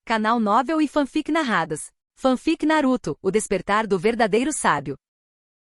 Canal Novel e Fanfic Narradas. Fanfic Naruto, o despertar do verdadeiro sábio.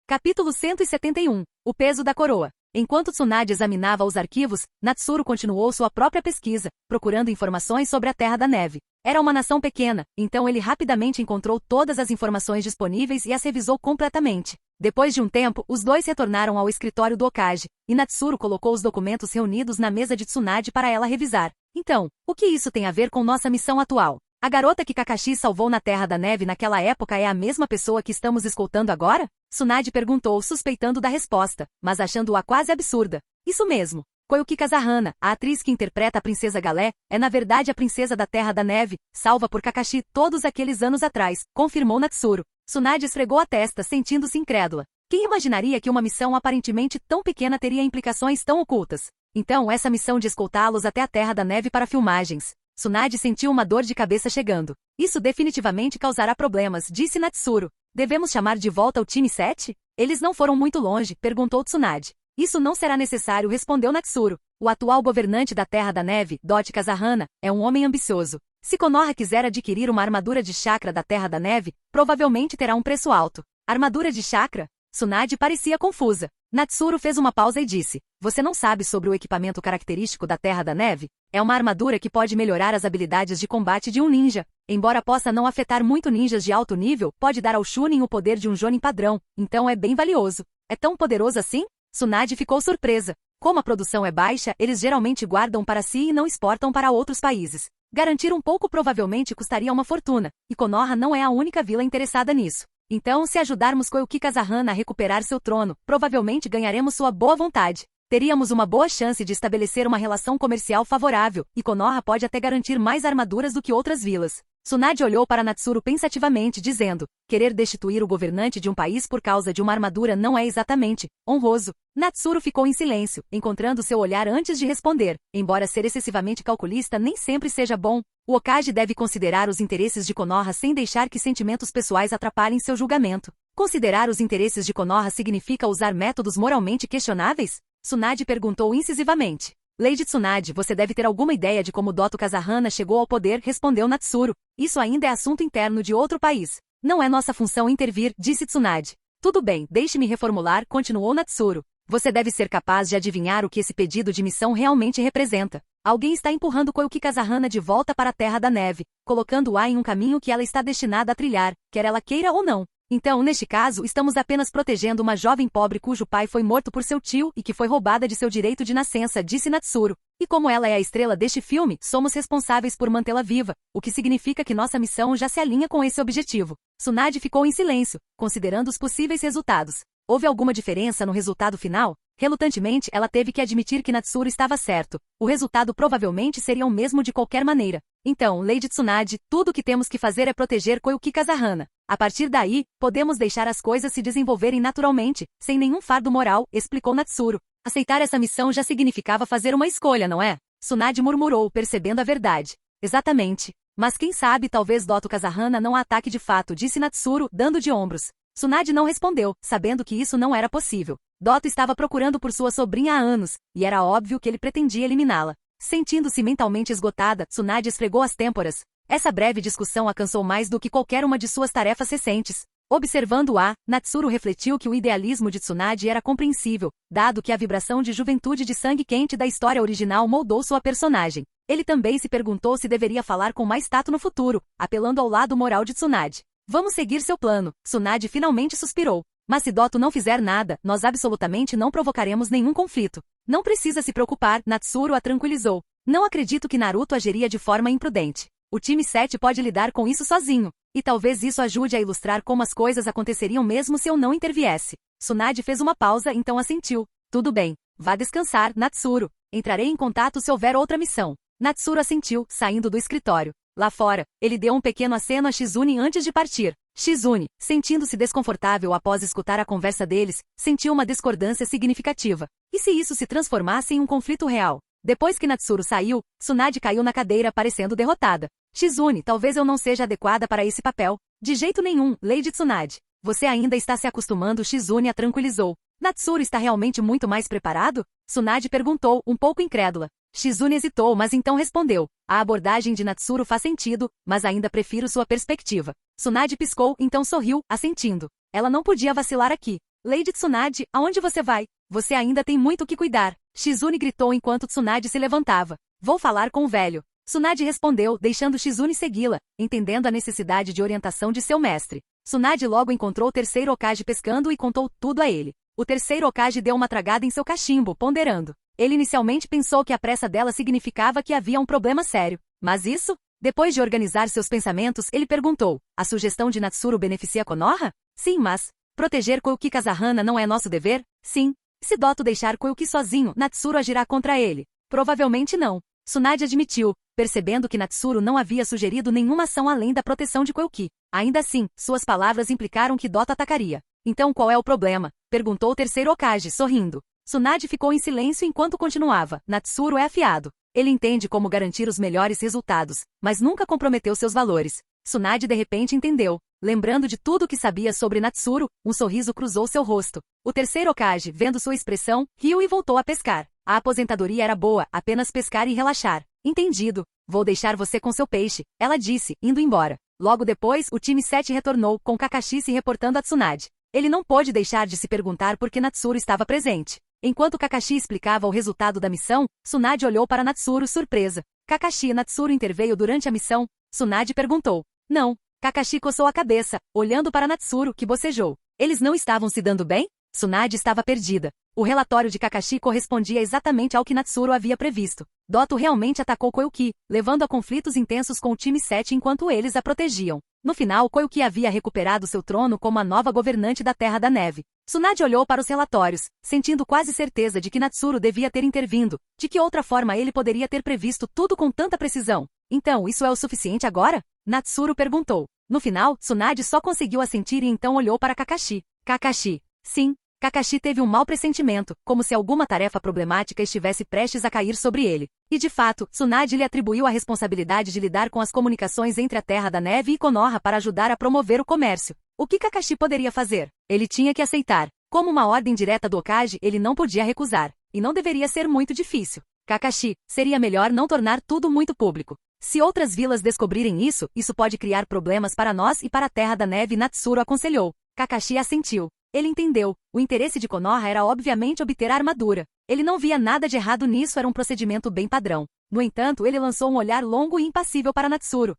Capítulo 171. O peso da coroa. Enquanto Tsunade examinava os arquivos, Natsuru continuou sua própria pesquisa, procurando informações sobre a Terra da Neve. Era uma nação pequena, então ele rapidamente encontrou todas as informações disponíveis e as revisou completamente. Depois de um tempo, os dois retornaram ao escritório do Hokage, e Natsuru colocou os documentos reunidos na mesa de Tsunade para ela revisar. Então, o que isso tem a ver com nossa missão atual? A garota que Kakashi salvou na Terra da Neve naquela época é a mesma pessoa que estamos escoltando agora? Tsunade perguntou, suspeitando da resposta, mas achando-a quase absurda. Isso mesmo. Koyuki Kazahana, a atriz que interpreta a Princesa Galé, é na verdade a Princesa da Terra da Neve, salva por Kakashi todos aqueles anos atrás, confirmou Natsuru. Tsunade esfregou a testa, sentindo-se incrédula. Quem imaginaria que uma missão aparentemente tão pequena teria implicações tão ocultas? Então essa missão de escoltá-los até a Terra da Neve para filmagens. Tsunade sentiu uma dor de cabeça chegando. Isso definitivamente causará problemas, disse Natsuru. Devemos chamar de volta o time 7? Eles não foram muito longe, perguntou Tsunade. Isso não será necessário, respondeu Natsuru. O atual governante da Terra da Neve, Dot Kazahana, é um homem ambicioso. Se Konoha quiser adquirir uma armadura de chakra da Terra da Neve, provavelmente terá um preço alto. Armadura de chakra? Tsunade parecia confusa. Natsuru fez uma pausa e disse, você não sabe sobre o equipamento característico da Terra da Neve? É uma armadura que pode melhorar as habilidades de combate de um ninja. Embora possa não afetar muito ninjas de alto nível, pode dar ao Chunin o poder de um Jonin padrão, então é bem valioso. É tão poderoso assim? Tsunade ficou surpresa. Como a produção é baixa, eles geralmente guardam para si e não exportam para outros países. Garantir um pouco provavelmente custaria uma fortuna, e Konoha não é a única vila interessada nisso. Então, se ajudarmos Koyuki Kazahana a recuperar seu trono, provavelmente ganharemos sua boa vontade. Teríamos uma boa chance de estabelecer uma relação comercial favorável, e Konoha pode até garantir mais armaduras do que outras vilas. Tsunade olhou para Natsuru pensativamente, dizendo, querer destituir o governante de um país por causa de uma armadura não é exatamente honroso. Natsuru ficou em silêncio, encontrando seu olhar antes de responder. Embora ser excessivamente calculista nem sempre seja bom, o Hokage deve considerar os interesses de Konoha sem deixar que sentimentos pessoais atrapalhem seu julgamento. Considerar os interesses de Konoha significa usar métodos moralmente questionáveis? Tsunade perguntou incisivamente. Lady Tsunade, você deve ter alguma ideia de como Dotto Kazahana chegou ao poder, respondeu Natsuru. Isso ainda é assunto interno de outro país. Não é nossa função intervir, disse Tsunade. Tudo bem, deixe-me reformular, continuou Natsuru. Você deve ser capaz de adivinhar o que esse pedido de missão realmente representa. Alguém está empurrando Koyuki Kazahana de volta para a Terra da Neve, colocando-a em um caminho que ela está destinada a trilhar, quer ela queira ou não. Então, neste caso, estamos apenas protegendo uma jovem pobre cujo pai foi morto por seu tio e que foi roubada de seu direito de nascença, disse Natsuru. E como ela é a estrela deste filme, somos responsáveis por mantê-la viva, o que significa que nossa missão já se alinha com esse objetivo. Tsunade ficou em silêncio, considerando os possíveis resultados. Houve alguma diferença no resultado final? Relutantemente, ela teve que admitir que Natsuru estava certo. O resultado provavelmente seria o mesmo de qualquer maneira. Então, Lady Tsunade, tudo o que temos que fazer é proteger Koyuki Kazahana. A partir daí, podemos deixar as coisas se desenvolverem naturalmente, sem nenhum fardo moral, explicou Natsuru. Aceitar essa missão já significava fazer uma escolha, não é? Tsunade murmurou, percebendo a verdade. Exatamente. Mas quem sabe talvez Dotto Kazahana não a ataque de fato, disse Natsuru, dando de ombros. Tsunade não respondeu, sabendo que isso não era possível. Dotto estava procurando por sua sobrinha há anos, e era óbvio que ele pretendia eliminá-la. Sentindo-se mentalmente esgotada, Tsunade esfregou as têmporas. Essa breve discussão a cansou mais do que qualquer uma de suas tarefas recentes. Observando-a, Natsuru refletiu que o idealismo de Tsunade era compreensível, dado que a vibração de juventude de sangue quente da história original moldou sua personagem. Ele também se perguntou se deveria falar com mais tato no futuro, apelando ao lado moral de Tsunade. Vamos seguir seu plano. Tsunade finalmente suspirou. Mas se Dotto não fizer nada, nós absolutamente não provocaremos nenhum conflito. Não precisa se preocupar, Natsuru a tranquilizou. Não acredito que Naruto agiria de forma imprudente. O time 7 pode lidar com isso sozinho. E talvez isso ajude a ilustrar como as coisas aconteceriam mesmo se eu não interviesse. Tsunade fez uma pausa, então assentiu. Tudo bem. Vá descansar, Natsuru. Entrarei em contato se houver outra missão. Natsuru assentiu, saindo do escritório. Lá fora, ele deu um pequeno aceno a Shizune antes de partir. Shizune, sentindo-se desconfortável após escutar a conversa deles, sentiu uma discordância significativa. E se isso se transformasse em um conflito real? Depois que Natsuru saiu, Tsunade caiu na cadeira parecendo derrotada. Shizune, talvez eu não seja adequada para esse papel. De jeito nenhum, Lady Tsunade. Você ainda está se acostumando, Shizune a tranquilizou. Natsuru está realmente muito mais preparado? Tsunade perguntou, um pouco incrédula. Shizune hesitou, mas então respondeu. A abordagem de Natsuru faz sentido, mas ainda prefiro sua perspectiva. Tsunade piscou, então sorriu, assentindo. Ela não podia vacilar aqui. Lady Tsunade, aonde você vai? Você ainda tem muito que cuidar. Shizune gritou enquanto Tsunade se levantava. Vou falar com o velho. Tsunade respondeu, deixando Shizune segui-la, entendendo a necessidade de orientação de seu mestre. Tsunade logo encontrou o terceiro Hokage pescando e contou tudo a ele. O terceiro Hokage deu uma tragada em seu cachimbo, ponderando. Ele inicialmente pensou que a pressa dela significava que havia um problema sério. Mas isso? Depois de organizar seus pensamentos, ele perguntou. A sugestão de Natsuru beneficia Konoha? Sim, mas... proteger Koyuki Kazahana não é nosso dever? Sim. Se Doto deixar Koyuki sozinho, Natsuru agirá contra ele. Provavelmente não. Tsunade admitiu, percebendo que Natsuru não havia sugerido nenhuma ação além da proteção de Koyuki. Ainda assim, suas palavras implicaram que Doto atacaria. Então qual é o problema? Perguntou o terceiro Hokage, sorrindo. Tsunade ficou em silêncio enquanto continuava. Natsuru é afiado. Ele entende como garantir os melhores resultados, mas nunca comprometeu seus valores. Tsunade de repente entendeu. Lembrando de tudo o que sabia sobre Natsuru, um sorriso cruzou seu rosto. O terceiro Hokage, vendo sua expressão, riu e voltou a pescar. A aposentadoria era boa, apenas pescar e relaxar. Entendido. Vou deixar você com seu peixe, ela disse, indo embora. Logo depois, o time 7 retornou, com Kakashi se reportando a Tsunade. Ele não pôde deixar de se perguntar por que Natsuru estava presente. Enquanto Kakashi explicava o resultado da missão, Tsunade olhou para Natsuru surpresa. Kakashi, Natsuru interveio durante a missão? Tsunade perguntou. Não. Kakashi coçou a cabeça, olhando para Natsuru, que bocejou. Eles não estavam se dando bem? Tsunade estava perdida. O relatório de Kakashi correspondia exatamente ao que Natsuru havia previsto. Doto realmente atacou Koyuki, levando a conflitos intensos com o time 7 enquanto eles a protegiam. No final, Koyuki havia recuperado seu trono como a nova governante da Terra da Neve. Tsunade olhou para os relatórios, sentindo quase certeza de que Natsuru devia ter intervindo. De que outra forma ele poderia ter previsto tudo com tanta precisão? Então, isso é o suficiente agora? Natsuru perguntou. No final, Tsunade só conseguiu assentir e então olhou para Kakashi. Kakashi. Sim. Kakashi teve um mau pressentimento, como se alguma tarefa problemática estivesse prestes a cair sobre ele. E de fato, Tsunade lhe atribuiu a responsabilidade de lidar com as comunicações entre a Terra da Neve e Konoha para ajudar a promover o comércio. O que Kakashi poderia fazer? Ele tinha que aceitar. Como uma ordem direta do Hokage, ele não podia recusar. E não deveria ser muito difícil. Kakashi, seria melhor não tornar tudo muito público. Se outras vilas descobrirem isso, isso pode criar problemas para nós e para a Terra da Neve, Natsuru aconselhou. Kakashi assentiu. Ele entendeu. O interesse de Konoha era obviamente obter a armadura. Ele não via nada de errado nisso, era um procedimento bem padrão. No entanto, ele lançou um olhar longo e impassível para Natsuru,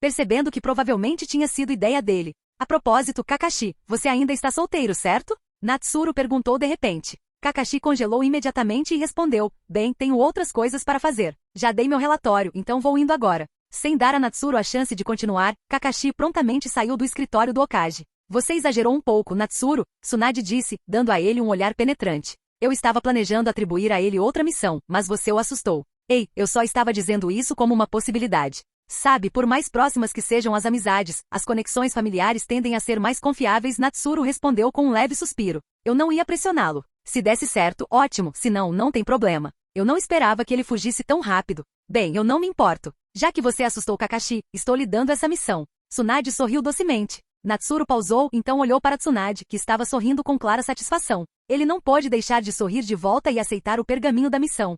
percebendo que provavelmente tinha sido ideia dele. A propósito, Kakashi, você ainda está solteiro, certo? Natsuru perguntou de repente. Kakashi congelou imediatamente e respondeu, bem, tenho outras coisas para fazer. Já dei meu relatório, então vou indo agora. Sem dar a Natsuru a chance de continuar, Kakashi prontamente saiu do escritório do Hokage. Você exagerou um pouco, Natsuru, Tsunade disse, dando a ele um olhar penetrante. Eu estava planejando atribuir a ele outra missão, mas você o assustou. Ei, eu só estava dizendo isso como uma possibilidade. Sabe, por mais próximas que sejam as amizades, as conexões familiares tendem a ser mais confiáveis, Natsuru respondeu com um leve suspiro. Eu não ia pressioná-lo. Se desse certo, ótimo, se não, não tem problema. Eu não esperava que ele fugisse tão rápido. Bem, eu não me importo. Já que você assustou Kakashi, estou lhe dando essa missão. Tsunade sorriu docemente. Natsuru pausou, então olhou para Tsunade, que estava sorrindo com clara satisfação. Ele não pôde deixar de sorrir de volta e aceitar o pergaminho da missão.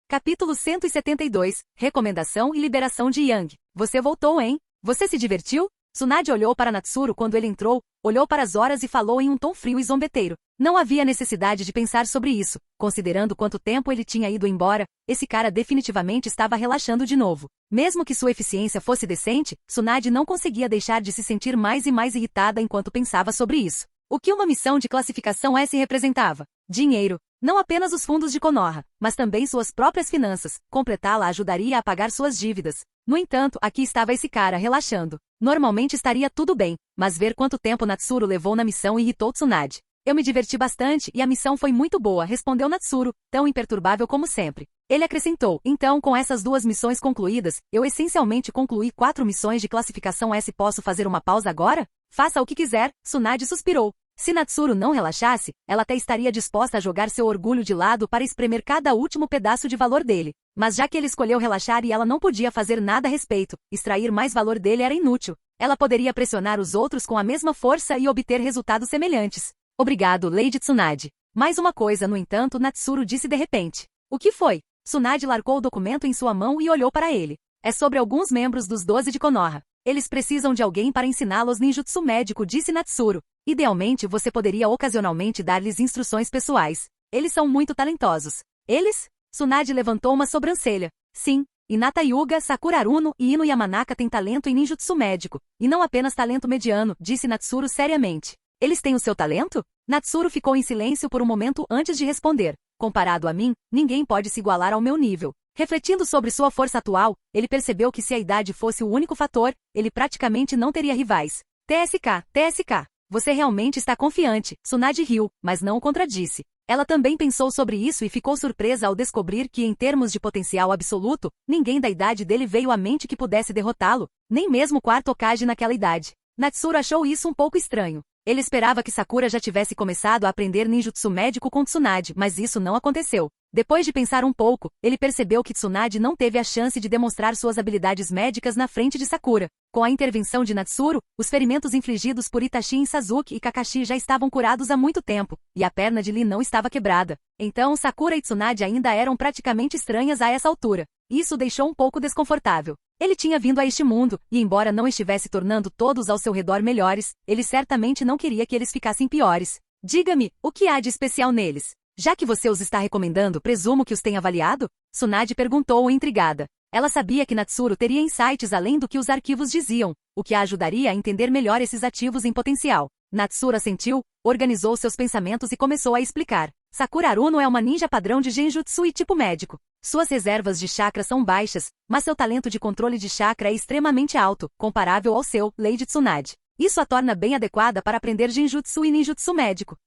Capítulo 172, Recomendação e Liberação de Yang. Você voltou, hein? Você se divertiu? Tsunade olhou para Natsuru quando ele entrou, olhou para as horas e falou em um tom frio e zombeteiro. Não havia necessidade de pensar sobre isso. Considerando quanto tempo ele tinha ido embora, esse cara definitivamente estava relaxando de novo. Mesmo que sua eficiência fosse decente, Tsunade não conseguia deixar de se sentir mais e mais irritada enquanto pensava sobre isso. O que uma missão de classificação S representava? Dinheiro. Não apenas os fundos de Konoha, mas também suas próprias finanças. Completá-la ajudaria a pagar suas dívidas. No entanto, aqui estava esse cara relaxando. Normalmente estaria tudo bem, mas ver quanto tempo Natsuru levou na missão irritou Tsunade. Eu me diverti bastante e a missão foi muito boa, respondeu Natsuru, tão imperturbável como sempre. Ele acrescentou, então com essas 2 missões concluídas, eu essencialmente concluí 4 missões de classificação S. Posso fazer uma pausa agora? Faça o que quiser, Tsunade suspirou. Se Natsuru não relaxasse, ela até estaria disposta a jogar seu orgulho de lado para espremer cada último pedaço de valor dele. Mas já que ele escolheu relaxar e ela não podia fazer nada a respeito, extrair mais valor dele era inútil. Ela poderia pressionar os outros com a mesma força e obter resultados semelhantes. Obrigado, Lady Tsunade. Mais uma coisa, no entanto, Natsuru disse de repente. O que foi? Tsunade largou o documento em sua mão e olhou para ele. É sobre alguns membros dos 12 de Konoha. Eles precisam de alguém para ensiná-los ninjutsu médico, disse Natsuru. Idealmente você poderia ocasionalmente dar-lhes instruções pessoais. Eles são muito talentosos. Eles? Tsunade levantou uma sobrancelha. Sim, Hinata Hyuga, Sakura Haruno e Ino Yamanaka têm talento em ninjutsu médico, e não apenas talento mediano, disse Natsuru seriamente. Eles têm o seu talento? Natsuru ficou em silêncio por um momento antes de responder. Comparado a mim, ninguém pode se igualar ao meu nível. Refletindo sobre sua força atual, ele percebeu que se a idade fosse o único fator, ele praticamente não teria rivais. TSK, você realmente está confiante, Tsunade riu, mas não o contradisse. Ela também pensou sobre isso e ficou surpresa ao descobrir que, em termos de potencial absoluto, ninguém da idade dele veio à mente que pudesse derrotá-lo, nem mesmo o quarto Hokage naquela idade. Natsuru achou isso um pouco estranho. Ele esperava que Sakura já tivesse começado a aprender ninjutsu médico com Tsunade, mas isso não aconteceu. Depois de pensar um pouco, ele percebeu que Tsunade não teve a chance de demonstrar suas habilidades médicas na frente de Sakura. Com a intervenção de Natsuru, os ferimentos infligidos por Itachi em Sasuke e Kakashi já estavam curados há muito tempo, e a perna de Lee não estava quebrada. Então Sakura e Tsunade ainda eram praticamente estranhas a essa altura. Isso o deixou um pouco desconfortável. Ele tinha vindo a este mundo, e embora não estivesse tornando todos ao seu redor melhores, ele certamente não queria que eles ficassem piores. Diga-me, o que há de especial neles? Já que você os está recomendando, presumo que os tenha avaliado? Tsunade perguntou intrigada. Ela sabia que Natsuru teria insights além do que os arquivos diziam, o que a ajudaria a entender melhor esses ativos em potencial. Natsuru assentiu, organizou seus pensamentos e começou a explicar. Sakura Haruno é uma ninja padrão de genjutsu e tipo médico. Suas reservas de chakra são baixas, mas seu talento de controle de chakra é extremamente alto, comparável ao seu, Lady Tsunade. Isso a torna bem adequada para aprender genjutsu e ninjutsu médico.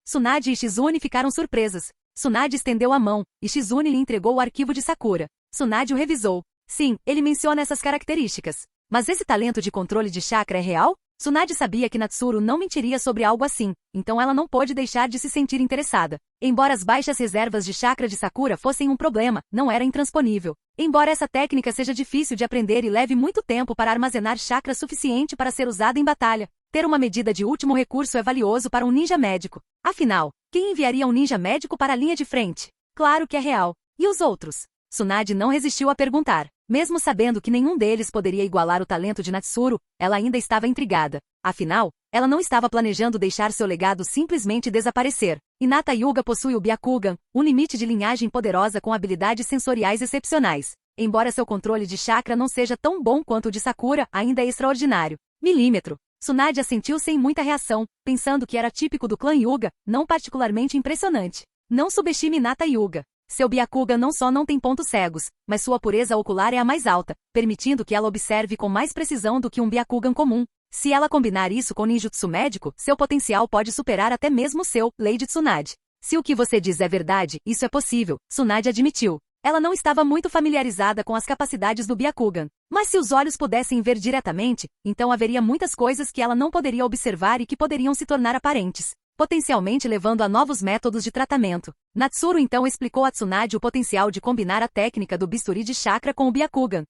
Tsunade e Shizune ficaram surpresas. Tsunade estendeu a mão, e Shizune lhe entregou o arquivo de Sakura. Tsunade o revisou. Sim, ele menciona essas características. Mas esse talento de controle de chakra é real? Tsunade sabia que Natsuru não mentiria sobre algo assim, então ela não pôde deixar de se sentir interessada. Embora as baixas reservas de chakra de Sakura fossem um problema, não era intransponível. Embora essa técnica seja difícil de aprender e leve muito tempo para armazenar chakra suficiente para ser usada em batalha, ter uma medida de último recurso é valioso para um ninja médico. Afinal, quem enviaria um ninja médico para a linha de frente? Claro que é real. E os outros? Tsunade não resistiu a perguntar. Mesmo sabendo que nenhum deles poderia igualar o talento de Natsuru, ela ainda estava intrigada. Afinal, ela não estava planejando deixar seu legado simplesmente desaparecer. Hinata Hyuga possui o Byakugan, um limite de linhagem poderosa com habilidades sensoriais excepcionais. Embora seu controle de chakra não seja tão bom quanto o de Sakura, ainda é extraordinário. Milímetro. Tsunade assentiu sem muita reação, pensando que era típico do clã Hyuga, não particularmente impressionante. Não subestime Hinata Hyuga. Seu Byakugan não só não tem pontos cegos, mas sua pureza ocular é a mais alta, permitindo que ela observe com mais precisão do que um Byakugan comum. Se ela combinar isso com ninjutsu médico, seu potencial pode superar até mesmo o seu, Lady Tsunade. Se o que você diz é verdade, isso é possível, Tsunade admitiu. Ela não estava muito familiarizada com as capacidades do Byakugan. Mas se os olhos pudessem ver diretamente, então haveria muitas coisas que ela não poderia observar e que poderiam se tornar aparentes, potencialmente levando a novos métodos de tratamento. Natsuru então explicou a Tsunade o potencial de combinar a técnica do bisturi de chakra com o Byakugan.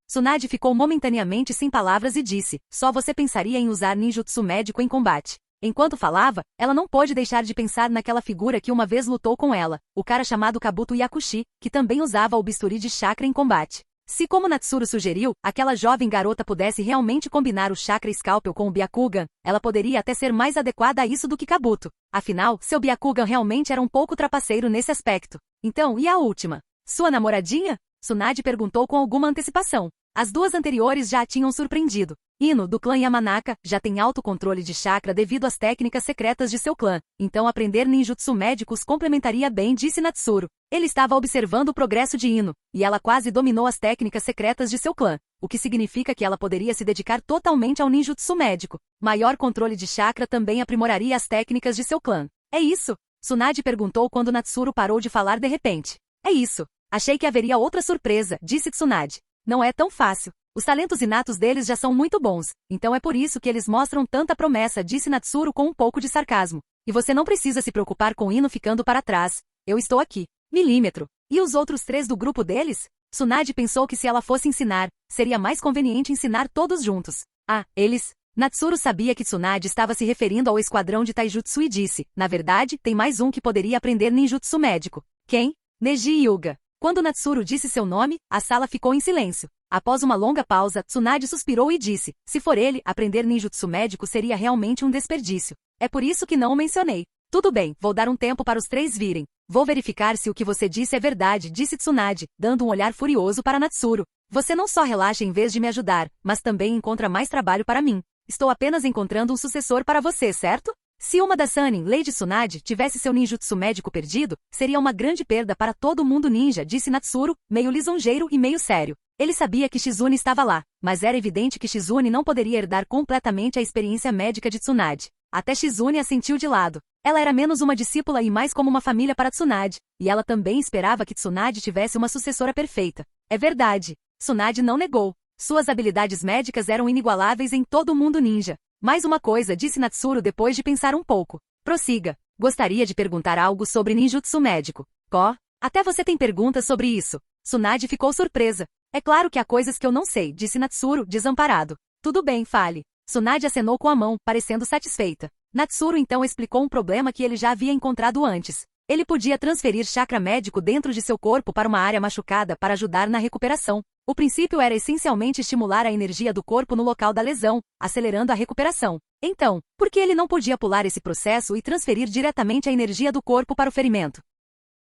Tsunade ficou momentaneamente sem palavras e disse, só você pensaria em usar ninjutsu médico em combate. Enquanto falava, ela não pôde deixar de pensar naquela figura que uma vez lutou com ela, o cara chamado Kabuto Yakushi, que também usava o bisturi de chakra em combate. Se, como Natsuru sugeriu, aquela jovem garota pudesse realmente combinar o chakra Scalpel com o Byakugan, ela poderia até ser mais adequada a isso do que Kabuto. Afinal, seu Byakugan realmente era um pouco trapaceiro nesse aspecto. Então, e a última? Sua namoradinha? Tsunade perguntou com alguma antecipação. As duas anteriores já a tinham surpreendido. Ino, do clã Yamanaka, já tem alto controle de chakra devido às técnicas secretas de seu clã, então aprender ninjutsu médicos complementaria bem, disse Natsuru. Ele estava observando o progresso de Ino, e ela quase dominou as técnicas secretas de seu clã, o que significa que ela poderia se dedicar totalmente ao ninjutsu médico. Maior controle de chakra também aprimoraria as técnicas de seu clã. É isso? Tsunade perguntou quando Natsuru parou de falar de repente. É isso. Achei que haveria outra surpresa, disse Tsunade. Não é tão fácil. Os talentos inatos deles já são muito bons, então é por isso que eles mostram tanta promessa, disse Natsuru com um pouco de sarcasmo. E você não precisa se preocupar com Ino ficando para trás. Eu estou aqui. Milímetro. E os outros 3 do grupo deles? Tsunade pensou que se ela fosse ensinar, seria mais conveniente ensinar todos juntos. Ah, eles? Natsuru sabia que Tsunade estava se referindo ao esquadrão de Taijutsu e disse, na verdade, tem mais um que poderia aprender ninjutsu médico. Quem? Neji Hyuga. Quando Natsuru disse seu nome, a sala ficou em silêncio. Após uma longa pausa, Tsunade suspirou e disse, se for ele, aprender ninjutsu médico seria realmente um desperdício. É por isso que não o mencionei. Tudo bem, vou dar um tempo para os três virem. Vou verificar se o que você disse é verdade, disse Tsunade, dando um olhar furioso para Natsuru. Você não só relaxa em vez de me ajudar, mas também encontra mais trabalho para mim. Estou apenas encontrando um sucessor para você, certo? Se uma das Sannin, Lady Tsunade, tivesse seu ninjutsu médico perdido, seria uma grande perda para todo o mundo ninja, disse Natsuru, meio lisonjeiro e meio sério. Ele sabia que Shizune estava lá, mas era evidente que Shizune não poderia herdar completamente a experiência médica de Tsunade. Até Shizune assentiu de lado. Ela era menos uma discípula e mais como uma família para Tsunade, e ela também esperava que Tsunade tivesse uma sucessora perfeita. É verdade. Tsunade não negou. Suas habilidades médicas eram inigualáveis em todo o mundo ninja. Mais uma coisa, disse Natsuru depois de pensar um pouco. Prossiga. Gostaria de perguntar algo sobre ninjutsu médico. Ko? Até você tem perguntas sobre isso. Tsunade ficou surpresa. É claro que há coisas que eu não sei, disse Natsuru, desamparado. Tudo bem, fale. Tsunade acenou com a mão, parecendo satisfeita. Natsuru então explicou um problema que ele já havia encontrado antes. Ele podia transferir chakra médico dentro de seu corpo para uma área machucada para ajudar na recuperação. O princípio era essencialmente estimular a energia do corpo no local da lesão, acelerando a recuperação. Então, por que ele não podia pular esse processo e transferir diretamente a energia do corpo para o ferimento?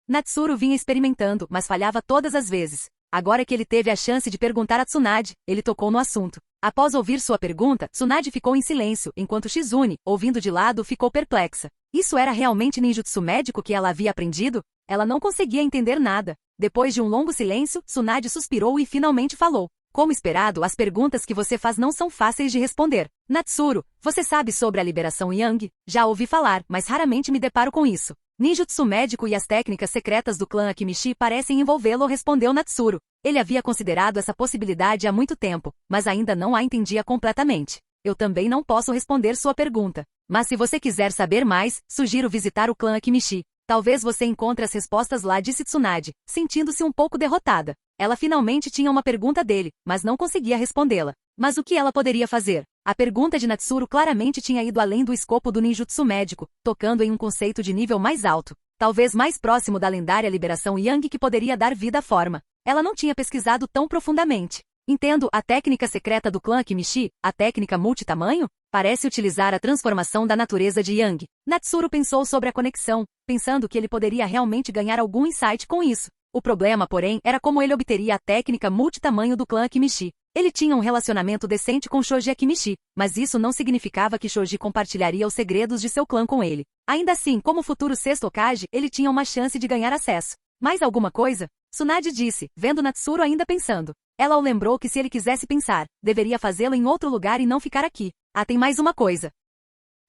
Natsuru vinha experimentando, mas falhava todas as vezes. Agora que ele teve a chance de perguntar a Tsunade, ele tocou no assunto. Após ouvir sua pergunta, Tsunade ficou em silêncio, enquanto Shizune, ouvindo de lado, ficou perplexa. Isso era realmente ninjutsu médico que ela havia aprendido? Ela não conseguia entender nada. Depois de um longo silêncio, Tsunade suspirou e finalmente falou. Como esperado, as perguntas que você faz não são fáceis de responder. Natsuru, você sabe sobre a liberação Yang? Já ouvi falar, mas raramente me deparo com isso. Ninjutsu médico e as técnicas secretas do clã Akimishi parecem envolvê-lo, respondeu Natsuru. Ele havia considerado essa possibilidade há muito tempo, mas ainda não a entendia completamente. Eu também não posso responder sua pergunta. Mas se você quiser saber mais, sugiro visitar o clã Akimishi. Talvez você encontre as respostas lá, disse Tsunade, sentindo-se um pouco derrotada. Ela finalmente tinha uma pergunta dele, mas não conseguia respondê-la. Mas o que ela poderia fazer? A pergunta de Natsuru claramente tinha ido além do escopo do ninjutsu médico, tocando em um conceito de nível mais alto, talvez mais próximo da lendária liberação Yang que poderia dar vida à forma. Ela não tinha pesquisado tão profundamente. Entendo, a técnica secreta do clã Akimishi, a técnica multitamanho, parece utilizar a transformação da natureza de Yang. Natsuru pensou sobre a conexão, pensando que ele poderia realmente ganhar algum insight com isso. O problema, porém, era como ele obteria a técnica multitamanho do clã Akimishi. Ele tinha um relacionamento decente com Shoji Akimishi, mas isso não significava que Shoji compartilharia os segredos de seu clã com ele. Ainda assim, como futuro sexto Hokage, ele tinha uma chance de ganhar acesso. Mais alguma coisa? Tsunade disse, vendo Natsuru ainda pensando. Ela o lembrou que se ele quisesse pensar, deveria fazê-lo em outro lugar e não ficar aqui. Ah, tem mais uma coisa.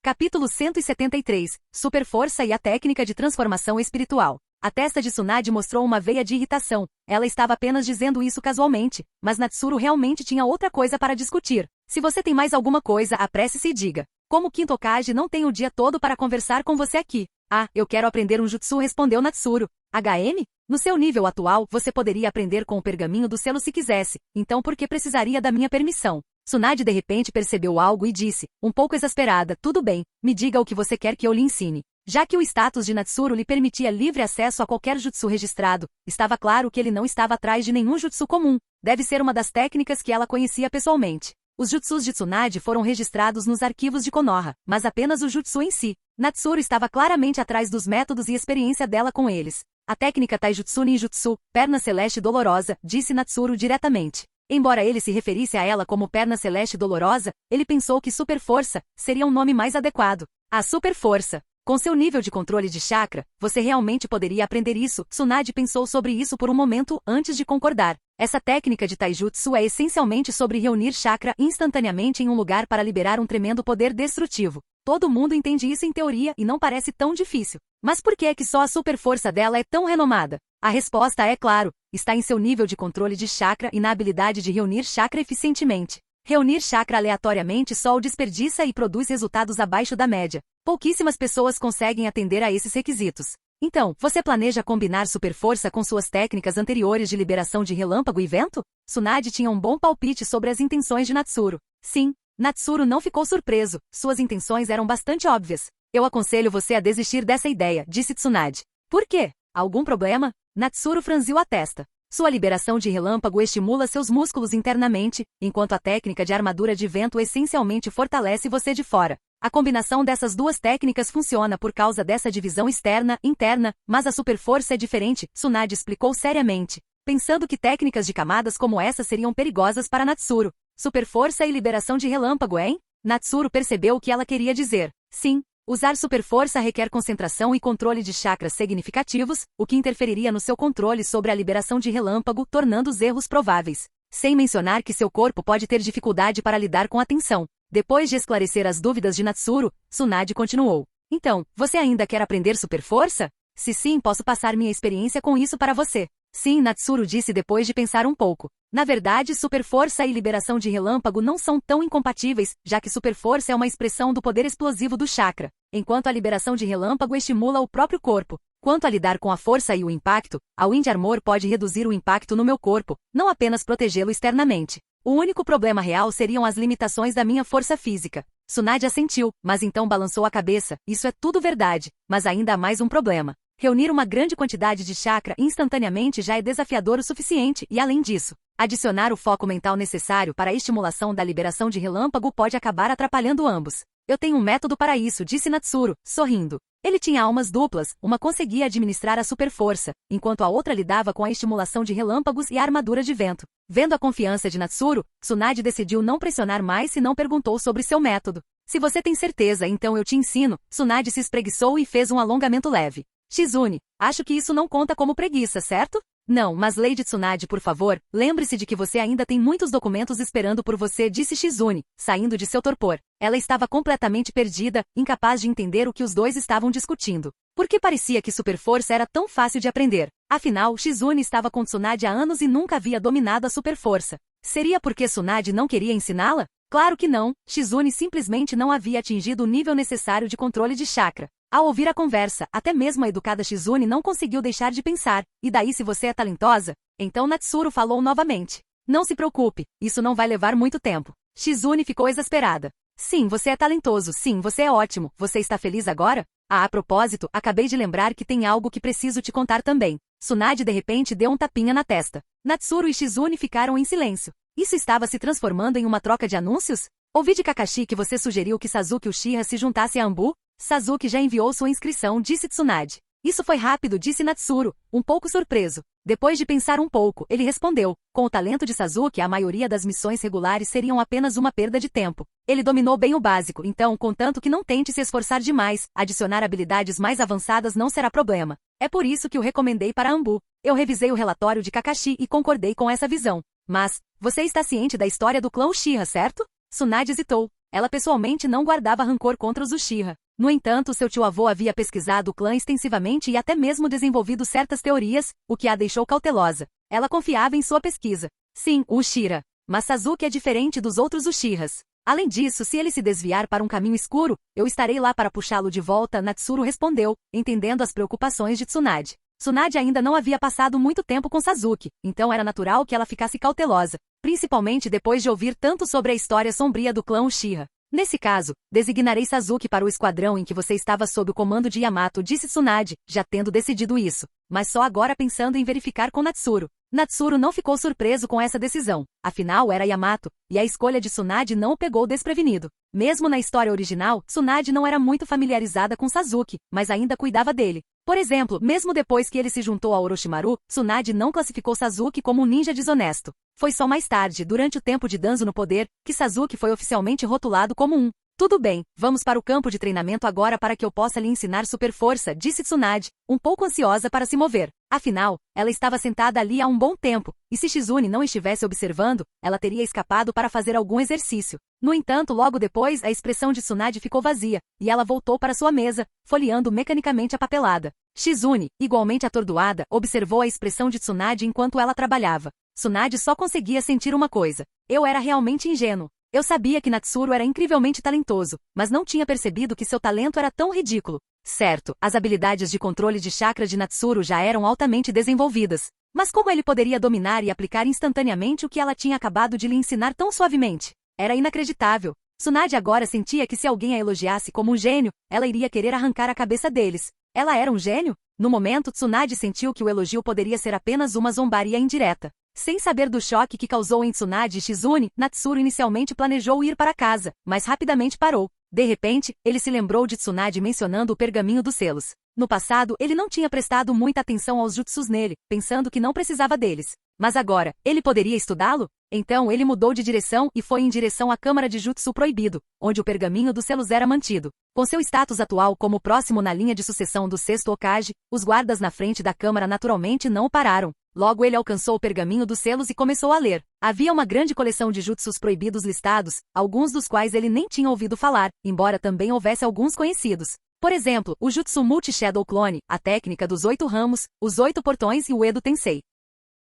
Capítulo 173, Super Força e a técnica de transformação espiritual. A testa de Tsunade mostrou uma veia de irritação. Ela estava apenas dizendo isso casualmente, mas Natsuru realmente tinha outra coisa para discutir. Se você tem mais alguma coisa, apresse-se e diga. Como quinto Hokage, não tenho o dia todo para conversar com você aqui. Ah, eu quero aprender um jutsu, respondeu Natsuru. HM? No seu nível atual, você poderia aprender com o pergaminho do selo se quisesse, então por que precisaria da minha permissão? Tsunade de repente percebeu algo e disse, um pouco exasperada, tudo bem, me diga o que você quer que eu lhe ensine. Já que o status de Natsuru lhe permitia livre acesso a qualquer jutsu registrado, estava claro que ele não estava atrás de nenhum jutsu comum. Deve ser uma das técnicas que ela conhecia pessoalmente. Os jutsus de Tsunade foram registrados nos arquivos de Konoha, mas apenas o jutsu em si. Natsuru estava claramente atrás dos métodos e experiência dela com eles. A técnica Taijutsu Ninjutsu, perna celeste dolorosa, disse Natsuru diretamente. Embora ele se referisse a ela como perna celeste dolorosa, ele pensou que super força seria um nome mais adequado. A super força. Com seu nível de controle de chakra, você realmente poderia aprender isso. Tsunade pensou sobre isso por um momento antes de concordar. Essa técnica de taijutsu é essencialmente sobre reunir chakra instantaneamente em um lugar para liberar um tremendo poder destrutivo. Todo mundo entende isso em teoria e não parece tão difícil. Mas por que é que só a super força dela é tão renomada? A resposta é claro, está em seu nível de controle de chakra e na habilidade de reunir chakra eficientemente. Reunir chakra aleatoriamente só o desperdiça e produz resultados abaixo da média. Pouquíssimas pessoas conseguem atender a esses requisitos. Então, você planeja combinar super força com suas técnicas anteriores de liberação de relâmpago e vento? Tsunade tinha um bom palpite sobre as intenções de Natsuru. Sim, Natsuru não ficou surpreso, suas intenções eram bastante óbvias. Eu aconselho você a desistir dessa ideia, disse Tsunade. Por quê? Algum problema? Natsuru franziu a testa. Sua liberação de relâmpago estimula seus músculos internamente, enquanto a técnica de armadura de vento essencialmente fortalece você de fora. A combinação dessas duas técnicas funciona por causa dessa divisão externa-interna, mas a superforça é diferente, Tsunade explicou seriamente, pensando que técnicas de camadas como essa seriam perigosas para Natsuru. Superforça e liberação de relâmpago, hein? Natsuru percebeu o que ela queria dizer. Sim. Usar superforça requer concentração e controle de chakras significativos, o que interferiria no seu controle sobre a liberação de relâmpago, tornando os erros prováveis. Sem mencionar que seu corpo pode ter dificuldade para lidar com a tensão. Depois de esclarecer as dúvidas de Natsuru, Tsunade continuou. Então, você ainda quer aprender superforça? Se sim, posso passar minha experiência com isso para você. Sim, Natsuru disse depois de pensar um pouco. Na verdade, superforça e liberação de relâmpago não são tão incompatíveis, já que superforça é uma expressão do poder explosivo do chakra, enquanto a liberação de relâmpago estimula o próprio corpo. Quanto a lidar com a força e o impacto, a Wind Armor pode reduzir o impacto no meu corpo, não apenas protegê-lo externamente. O único problema real seriam as limitações da minha força física. Tsunade assentiu, mas então balançou a cabeça. Isso é tudo verdade, mas ainda há mais um problema. Reunir uma grande quantidade de chakra instantaneamente já é desafiador o suficiente e, além disso, adicionar o foco mental necessário para a estimulação da liberação de relâmpago pode acabar atrapalhando ambos. Eu tenho um método para isso, disse Natsuru, sorrindo. Ele tinha almas duplas, uma conseguia administrar a superforça, enquanto a outra lidava com a estimulação de relâmpagos e a armadura de vento. Vendo a confiança de Natsuru, Tsunade decidiu não pressionar mais e não perguntou sobre seu método. Se você tem certeza, então eu te ensino. Tsunade se espreguiçou e fez um alongamento leve. Shizune, acho que isso não conta como preguiça, certo? Não, mas Lady Tsunade, por favor, lembre-se de que você ainda tem muitos documentos esperando por você, disse Shizune, saindo de seu torpor. Ela estava completamente perdida, incapaz de entender o que os dois estavam discutindo. Por que parecia que superforça era tão fácil de aprender? Afinal, Shizune estava com Tsunade há anos e nunca havia dominado a superforça. Seria porque Tsunade não queria ensiná-la? Claro que não, Shizune simplesmente não havia atingido o nível necessário de controle de chakra. Ao ouvir a conversa, até mesmo a educada Shizune não conseguiu deixar de pensar, e daí se você é talentosa? Então Natsuru falou novamente. Não se preocupe, isso não vai levar muito tempo. Shizune ficou exasperada. Sim, você é talentoso, sim, você é ótimo, você está feliz agora? Ah, a propósito, acabei de lembrar que tem algo que preciso te contar também. Tsunade de repente deu um tapinha na testa. Natsuru e Shizune ficaram em silêncio. Isso estava se transformando em uma troca de anúncios? Ouvi de Kakashi que você sugeriu que Sasuke Uchiha se juntasse a Anbu? Sasuke já enviou sua inscrição, disse Tsunade. Isso foi rápido, disse Natsuru, um pouco surpreso. Depois de pensar um pouco, ele respondeu. Com o talento de Sasuke, a maioria das missões regulares seriam apenas uma perda de tempo. Ele dominou bem o básico, então, contanto que não tente se esforçar demais, adicionar habilidades mais avançadas não será problema. É por isso que o recomendei para Anbu. Eu revisei o relatório de Kakashi e concordei com essa visão. Mas, você está ciente da história do clã Uchiha, certo? Tsunade hesitou. Ela pessoalmente não guardava rancor contra os Uchiha. No entanto, seu tio-avô havia pesquisado o clã extensivamente e até mesmo desenvolvido certas teorias, o que a deixou cautelosa. Ela confiava em sua pesquisa. Sim, o Uchiha. Mas Sasuke é diferente dos outros Uchihas. Além disso, se ele se desviar para um caminho escuro, eu estarei lá para puxá-lo de volta, Natsuru respondeu, entendendo as preocupações de Tsunade. Tsunade ainda não havia passado muito tempo com Sasuke, então era natural que ela ficasse cautelosa, principalmente depois de ouvir tanto sobre a história sombria do clã Uchiha. Nesse caso, designarei Sasuke para o esquadrão em que você estava sob o comando de Yamato, disse Tsunade, já tendo decidido isso, mas só agora pensando em verificar com Natsuru. Natsuru não ficou surpreso com essa decisão, afinal era Yamato, e a escolha de Tsunade não o pegou desprevenido. Mesmo na história original, Tsunade não era muito familiarizada com Sasuke, mas ainda cuidava dele. Por exemplo, mesmo depois que ele se juntou a Orochimaru, Tsunade não classificou Sasuke como um ninja desonesto. Foi só mais tarde, durante o tempo de Danzo no poder, que Sasuke foi oficialmente rotulado como um. Tudo bem, vamos para o campo de treinamento agora para que eu possa lhe ensinar super força, disse Tsunade, um pouco ansiosa para se mover. Afinal, ela estava sentada ali há um bom tempo, e se Shizune não estivesse observando, ela teria escapado para fazer algum exercício. No entanto, logo depois, a expressão de Tsunade ficou vazia, e ela voltou para sua mesa, folheando mecanicamente a papelada. Shizune, igualmente atordoada, observou a expressão de Tsunade enquanto ela trabalhava. Tsunade só conseguia sentir uma coisa. Eu era realmente ingênuo. Eu sabia que Natsuru era incrivelmente talentoso, mas não tinha percebido que seu talento era tão ridículo. Certo, as habilidades de controle de chakra de Natsuru já eram altamente desenvolvidas. Mas como ele poderia dominar e aplicar instantaneamente o que ela tinha acabado de lhe ensinar tão suavemente? Era inacreditável. Tsunade agora sentia que se alguém a elogiasse como um gênio, ela iria querer arrancar a cabeça deles. Ela era um gênio? No momento, Tsunade sentiu que o elogio poderia ser apenas uma zombaria indireta. Sem saber do choque que causou em Tsunade e Shizune, Natsuru inicialmente planejou ir para casa, mas rapidamente parou. De repente, ele se lembrou de Tsunade mencionando o pergaminho dos selos. No passado, ele não tinha prestado muita atenção aos jutsus nele, pensando que não precisava deles. Mas agora, ele poderia estudá-lo? Então ele mudou de direção e foi em direção à Câmara de Jutsu Proibido, onde o pergaminho dos selos era mantido. Com seu status atual como próximo na linha de sucessão do sexto Hokage, os guardas na frente da Câmara naturalmente não o pararam. Logo ele alcançou o pergaminho dos selos e começou a ler. Havia uma grande coleção de jutsus proibidos listados, alguns dos quais ele nem tinha ouvido falar, embora também houvesse alguns conhecidos. Por exemplo, o Jutsu Multi-Shadow Clone, a técnica dos 8 ramos, os 8 portões e o Edo Tensei.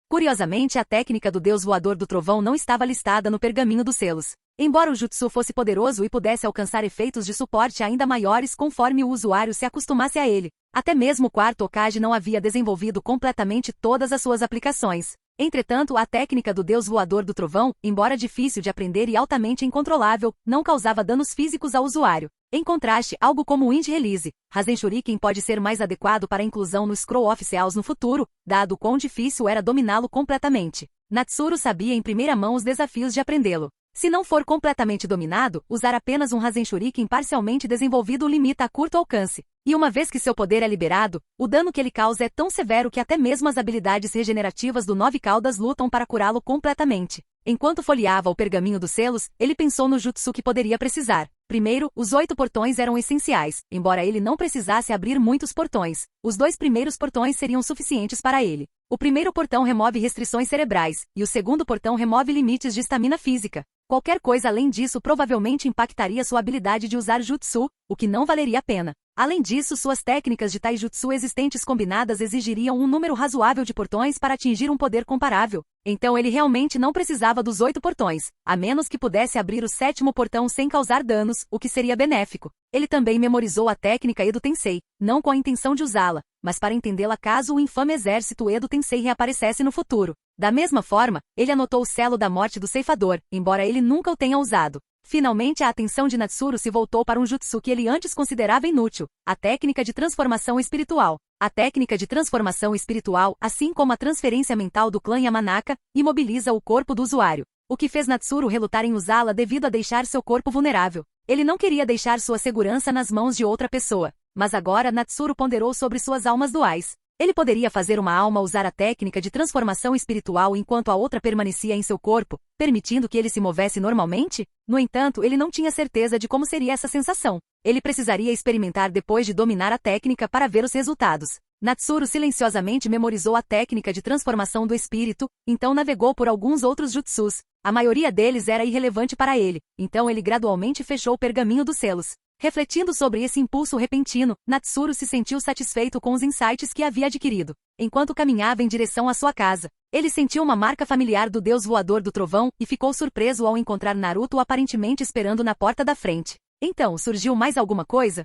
Curiosamente, a técnica do Deus Voador do Trovão não estava listada no pergaminho dos selos. Embora o jutsu fosse poderoso e pudesse alcançar efeitos de suporte ainda maiores conforme o usuário se acostumasse a ele, até mesmo o quarto Hokage não havia desenvolvido completamente todas as suas aplicações. Entretanto, a técnica do Deus Voador do Trovão, embora difícil de aprender e altamente incontrolável, não causava danos físicos ao usuário. Em contraste, algo como o Wind Release, Rasen Shuriken pode ser mais adequado para a inclusão no Scroll of Seals no futuro, dado o quão difícil era dominá-lo completamente. Natsuru sabia em primeira mão os desafios de aprendê-lo. Se não for completamente dominado, usar apenas um Rasen Shuriken parcialmente desenvolvido o limita a curto alcance. E uma vez que seu poder é liberado, o dano que ele causa é tão severo que até mesmo as habilidades regenerativas do Nove Caudas lutam para curá-lo completamente. Enquanto folheava o pergaminho dos selos, ele pensou no jutsu que poderia precisar. Primeiro, os 8 portões eram essenciais, embora ele não precisasse abrir muitos portões. Os 2 primeiros portões seriam suficientes para ele. O primeiro portão remove restrições cerebrais, e o segundo portão remove limites de estamina física. Qualquer coisa além disso provavelmente impactaria sua habilidade de usar jutsu, o que não valeria a pena. Além disso, suas técnicas de taijutsu existentes combinadas exigiriam um número razoável de portões para atingir um poder comparável. Então ele realmente não precisava dos 8 portões, a menos que pudesse abrir o 7º portão sem causar danos, o que seria benéfico. Ele também memorizou a técnica Edo Tensei, não com a intenção de usá-la, mas para entendê-la caso o infame exército Edo Tensei reaparecesse no futuro. Da mesma forma, ele anotou o selo da morte do ceifador, embora ele nunca o tenha usado. Finalmente a atenção de Natsuru se voltou para um jutsu que ele antes considerava inútil, a técnica de transformação espiritual. A técnica de transformação espiritual, assim como a transferência mental do clã Yamanaka, imobiliza o corpo do usuário, o que fez Natsuru relutar em usá-la devido a deixar seu corpo vulnerável. Ele não queria deixar sua segurança nas mãos de outra pessoa, mas agora Natsuru ponderou sobre suas almas duais. Ele poderia fazer uma alma usar a técnica de transformação espiritual enquanto a outra permanecia em seu corpo, permitindo que ele se movesse normalmente? No entanto, ele não tinha certeza de como seria essa sensação. Ele precisaria experimentar depois de dominar a técnica para ver os resultados. Natsuru silenciosamente memorizou a técnica de transformação do espírito, então navegou por alguns outros jutsus. A maioria deles era irrelevante para ele, então ele gradualmente fechou o pergaminho dos selos. Refletindo sobre esse impulso repentino, Natsuru se sentiu satisfeito com os insights que havia adquirido. Enquanto caminhava em direção à sua casa, ele sentiu uma marca familiar do Deus Voador do Trovão e ficou surpreso ao encontrar Naruto aparentemente esperando na porta da frente. Então, surgiu mais alguma coisa?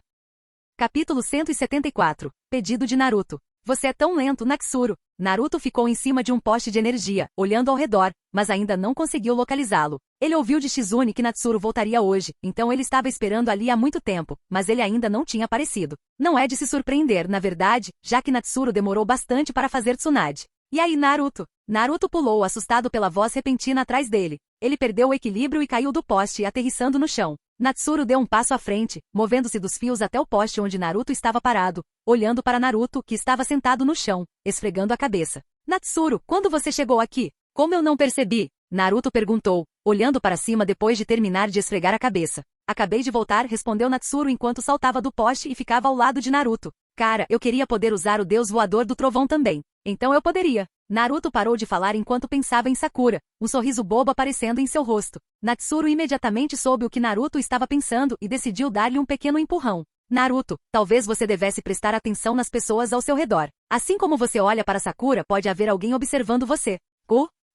Capítulo 174. Pedido de Naruto. Você é tão lento, Natsuru. Naruto ficou em cima de um poste de energia, olhando ao redor, mas ainda não conseguiu localizá-lo. Ele ouviu de Shizune que Natsuru voltaria hoje, então ele estava esperando ali há muito tempo, mas ele ainda não tinha aparecido. Não é de se surpreender, na verdade, já que Natsuru demorou bastante para fazer Tsunade. E aí, Naruto? Naruto pulou, assustado pela voz repentina atrás dele. Ele perdeu o equilíbrio e caiu do poste, aterrissando no chão. Natsuru deu um passo à frente, movendo-se dos fios até o poste onde Naruto estava parado, olhando para Naruto, que estava sentado no chão, esfregando a cabeça. Natsuru, quando você chegou aqui? Como eu não percebi? Naruto perguntou, olhando para cima depois de terminar de esfregar a cabeça. Acabei de voltar, respondeu Natsuru enquanto saltava do poste e ficava ao lado de Naruto. Cara, eu queria poder usar o Deus Voador do Trovão também. Então eu poderia. Naruto parou de falar enquanto pensava em Sakura, um sorriso bobo aparecendo em seu rosto. Natsuru imediatamente soube o que Naruto estava pensando e decidiu dar-lhe um pequeno empurrão. Naruto, talvez você devesse prestar atenção nas pessoas ao seu redor. Assim como você olha para Sakura, pode haver alguém observando você.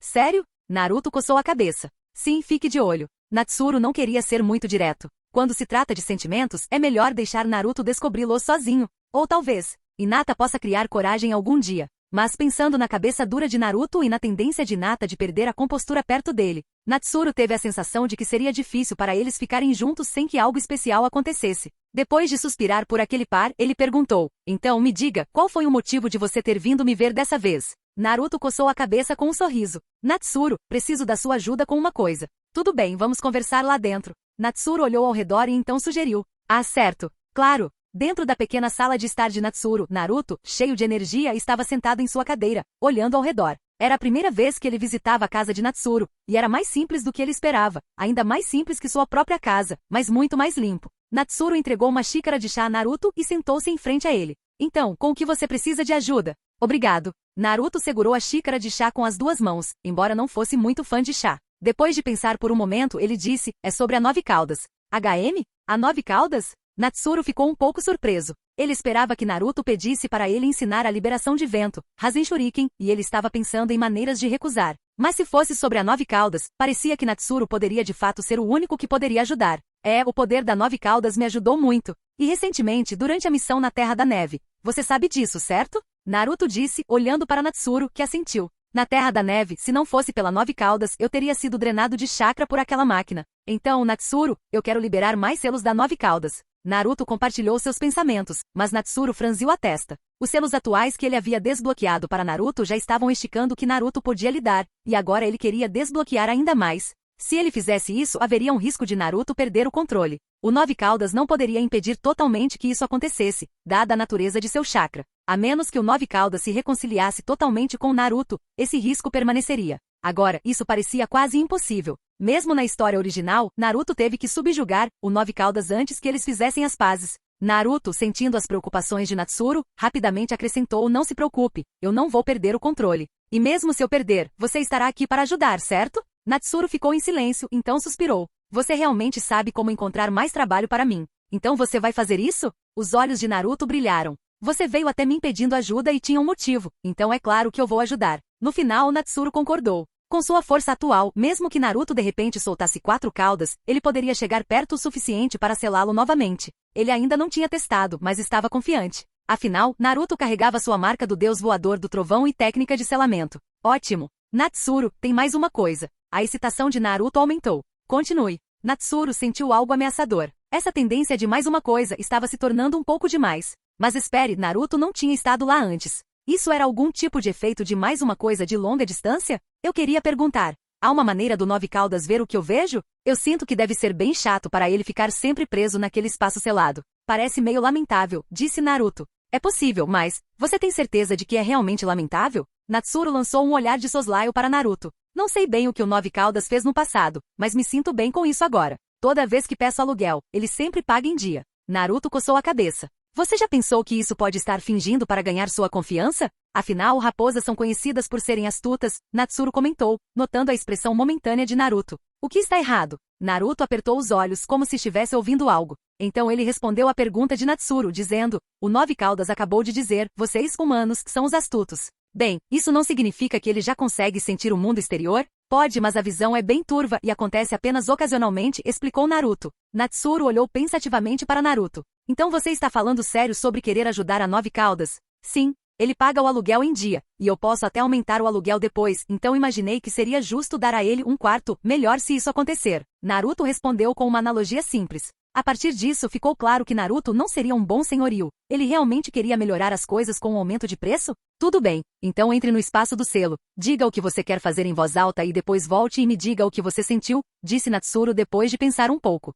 Sério? Naruto coçou a cabeça. Sim, fique de olho. Natsuru não queria ser muito direto. Quando se trata de sentimentos, é melhor deixar Naruto descobri-los sozinho. Ou talvez, Hinata possa criar coragem algum dia. mas pensando na cabeça dura de Naruto e na tendência de Hinata de perder a compostura perto dele, Natsuru teve a sensação de que seria difícil para eles ficarem juntos sem que algo especial acontecesse. Depois de suspirar por aquele par, ele perguntou: então me diga, qual foi o motivo de você ter vindo me ver dessa vez? Naruto coçou a cabeça com um sorriso. Natsuru, preciso da sua ajuda com uma coisa. Tudo bem, vamos conversar lá dentro. Natsuru olhou ao redor e então sugeriu: ah, certo. Claro. Dentro da pequena sala de estar de Natsuru, Naruto, cheio de energia, estava sentado em sua cadeira, olhando ao redor. Era a primeira vez que ele visitava a casa de Natsuru, e era mais simples do que ele esperava, ainda mais simples que sua própria casa, mas muito mais limpo. Natsuru entregou uma xícara de chá a Naruto e sentou-se em frente a ele. Então, com o que você precisa de ajuda? Obrigado. Naruto segurou a xícara de chá com as duas mãos, embora não fosse muito fã de chá. Depois de pensar por um momento, ele disse: é sobre a Nove Caudas. HM? A Nove Caudas? Natsuru ficou um pouco surpreso. Ele esperava que Naruto pedisse para ele ensinar a liberação de vento, Rasen Shuriken, e ele estava pensando em maneiras de recusar. Mas se fosse sobre a Nove Caudas, parecia que Natsuru poderia de fato ser o único que poderia ajudar. O poder da Nove Caudas me ajudou muito. E recentemente, durante a missão na Terra da Neve. Você sabe disso, certo? Naruto disse, olhando para Natsuru, que assentiu. Na Terra da Neve, se não fosse pela Nove Caudas, eu teria sido drenado de chakra por aquela máquina. Então, Natsuru, eu quero liberar mais selos da Nove Caudas. Naruto compartilhou seus pensamentos, mas Natsuru franziu a testa. Os selos atuais que ele havia desbloqueado para Naruto já estavam esticando o que Naruto podia lidar, e agora ele queria desbloquear ainda mais. Se ele fizesse isso, haveria um risco de Naruto perder o controle. O Nove Caudas não poderia impedir totalmente que isso acontecesse, dada a natureza de seu chakra. A menos que o Nove Caudas se reconciliasse totalmente com Naruto, esse risco permaneceria. Agora, isso parecia quase impossível. Mesmo na história original, Naruto teve que subjugar o Nove Caudas antes que eles fizessem as pazes. Naruto, sentindo as preocupações de Natsuru, rapidamente acrescentou: não se preocupe, eu não vou perder o controle. E mesmo se eu perder, você estará aqui para ajudar, certo? Natsuru ficou em silêncio, então suspirou. Você realmente sabe como encontrar mais trabalho para mim. Então você vai fazer isso? Os olhos de Naruto brilharam. Você veio até mim pedindo ajuda e tinha um motivo, então é claro que eu vou ajudar. No final, Natsuru concordou. Com sua força atual, mesmo que Naruto de repente soltasse 4 caudas, ele poderia chegar perto o suficiente para selá-lo novamente. Ele ainda não tinha testado, mas estava confiante. Afinal, Naruto carregava sua marca do Deus Voador do Trovão e técnica de selamento. Ótimo! Natsuru, tem mais uma coisa. A excitação de Naruto aumentou. Continue. Natsuru sentiu algo ameaçador. Essa tendência de mais uma coisa estava se tornando um pouco demais. Mas espere, Naruto não tinha estado lá antes. Isso era algum tipo de efeito de mais uma coisa de longa distância? Eu queria perguntar. Há uma maneira do Nove Caudas ver o que eu vejo? Eu sinto que deve ser bem chato para ele ficar sempre preso naquele espaço selado. Parece meio lamentável, disse Naruto. É possível, mas você tem certeza de que é realmente lamentável? Natsuru lançou um olhar de soslaio para Naruto. Não sei bem o que o Nove Caudas fez no passado, mas me sinto bem com isso agora. Toda vez que peço aluguel, ele sempre paga em dia. Naruto coçou a cabeça. Você já pensou que isso pode estar fingindo para ganhar sua confiança? Afinal, raposas são conhecidas por serem astutas, Natsuru comentou, notando a expressão momentânea de Naruto. O que está errado? Naruto apertou os olhos como se estivesse ouvindo algo. Então ele respondeu à pergunta de Natsuru, dizendo: o Nove Caudas acabou de dizer, vocês humanos são os astutos. Bem, isso não significa que ele já consegue sentir o mundo exterior? Pode, mas a visão é bem turva e acontece apenas ocasionalmente, explicou Naruto. Natsuru olhou pensativamente para Naruto. Então você está falando sério sobre querer ajudar a Nove Caudas? Sim. Ele paga o aluguel em dia, e eu posso até aumentar o aluguel depois, então imaginei que seria justo dar a ele um quarto, melhor se isso acontecer. Naruto respondeu com uma analogia simples. A partir disso ficou claro que Naruto não seria um bom senhorio. Ele realmente queria melhorar as coisas com um aumento de preço? Tudo bem, então entre no espaço do selo. Diga o que você quer fazer em voz alta e depois volte e me diga o que você sentiu, disse Natsuru depois de pensar um pouco.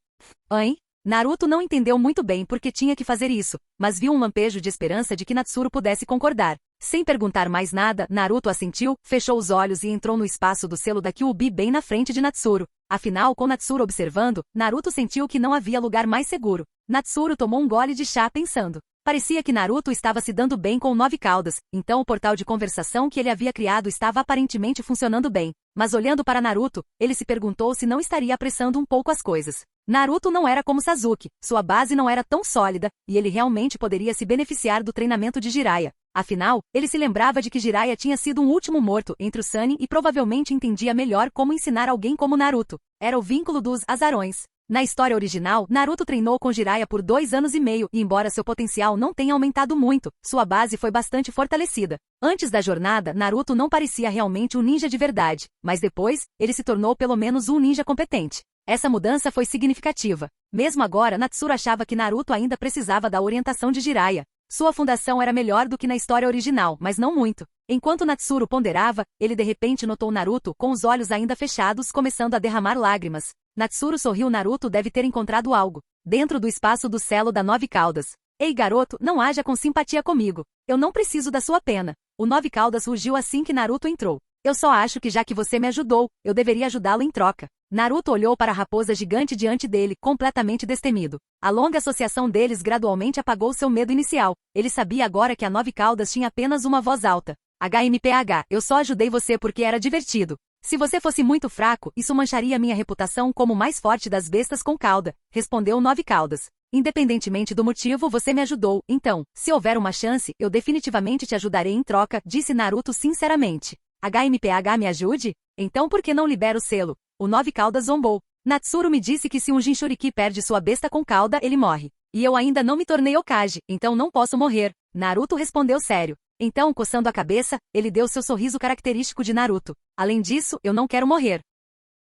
Hein? Naruto não entendeu muito bem por que tinha que fazer isso, mas viu um lampejo de esperança de que Natsuru pudesse concordar. Sem perguntar mais nada, Naruto assentiu, fechou os olhos e entrou no espaço do selo da Kyuubi bem na frente de Natsuru. Afinal, com Natsuru observando, Naruto sentiu que não havia lugar mais seguro. Natsuru tomou um gole de chá pensando. Parecia que Naruto estava se dando bem com o Nove Caudas, então o portal de conversação que ele havia criado estava aparentemente funcionando bem. Mas olhando para Naruto, ele se perguntou se não estaria apressando um pouco as coisas. Naruto não era como Sasuke, sua base não era tão sólida, e ele realmente poderia se beneficiar do treinamento de Jiraiya. Afinal, ele se lembrava de que Jiraiya tinha sido um último morto entre os Sannin e provavelmente entendia melhor como ensinar alguém como Naruto. Era o vínculo dos azarões. Na história original, Naruto treinou com Jiraiya por 2 anos e meio e embora seu potencial não tenha aumentado muito, sua base foi bastante fortalecida. Antes da jornada, Naruto não parecia realmente um ninja de verdade, mas depois, ele se tornou pelo menos um ninja competente. Essa mudança foi significativa. Mesmo agora, Natsuru achava que Naruto ainda precisava da orientação de Jiraiya. Sua fundação era melhor do que na história original, mas não muito. Enquanto Natsuru ponderava, ele de repente notou Naruto com os olhos ainda fechados começando a derramar lágrimas. Natsuru sorriu. Naruto deve ter encontrado algo dentro do espaço do selo da Nove Caudas. Ei garoto, não haja com simpatia comigo. Eu não preciso da sua pena. O Nove Caudas rugiu assim que Naruto entrou. Eu só acho que já que você me ajudou, eu deveria ajudá-lo em troca. Naruto olhou para a raposa gigante diante dele, completamente destemido. A longa associação deles gradualmente apagou seu medo inicial. Ele sabia agora que a Nove Caudas tinha apenas uma voz alta. HMPH, eu só ajudei você porque era divertido. Se você fosse muito fraco, isso mancharia minha reputação como o mais forte das bestas com cauda, respondeu Nove Caudas. Independentemente do motivo, você me ajudou, então, se houver uma chance, eu definitivamente te ajudarei em troca, disse Naruto sinceramente. HMPH me ajude? Então por que não libera o selo? O Nove Caudas zombou. Natsuru me disse que se um Jinchuriki perde sua besta com cauda, ele morre. E eu ainda não me tornei Hokage, então não posso morrer. Naruto respondeu sério. Então, coçando a cabeça, ele deu seu sorriso característico de Naruto. Além disso, eu não quero morrer.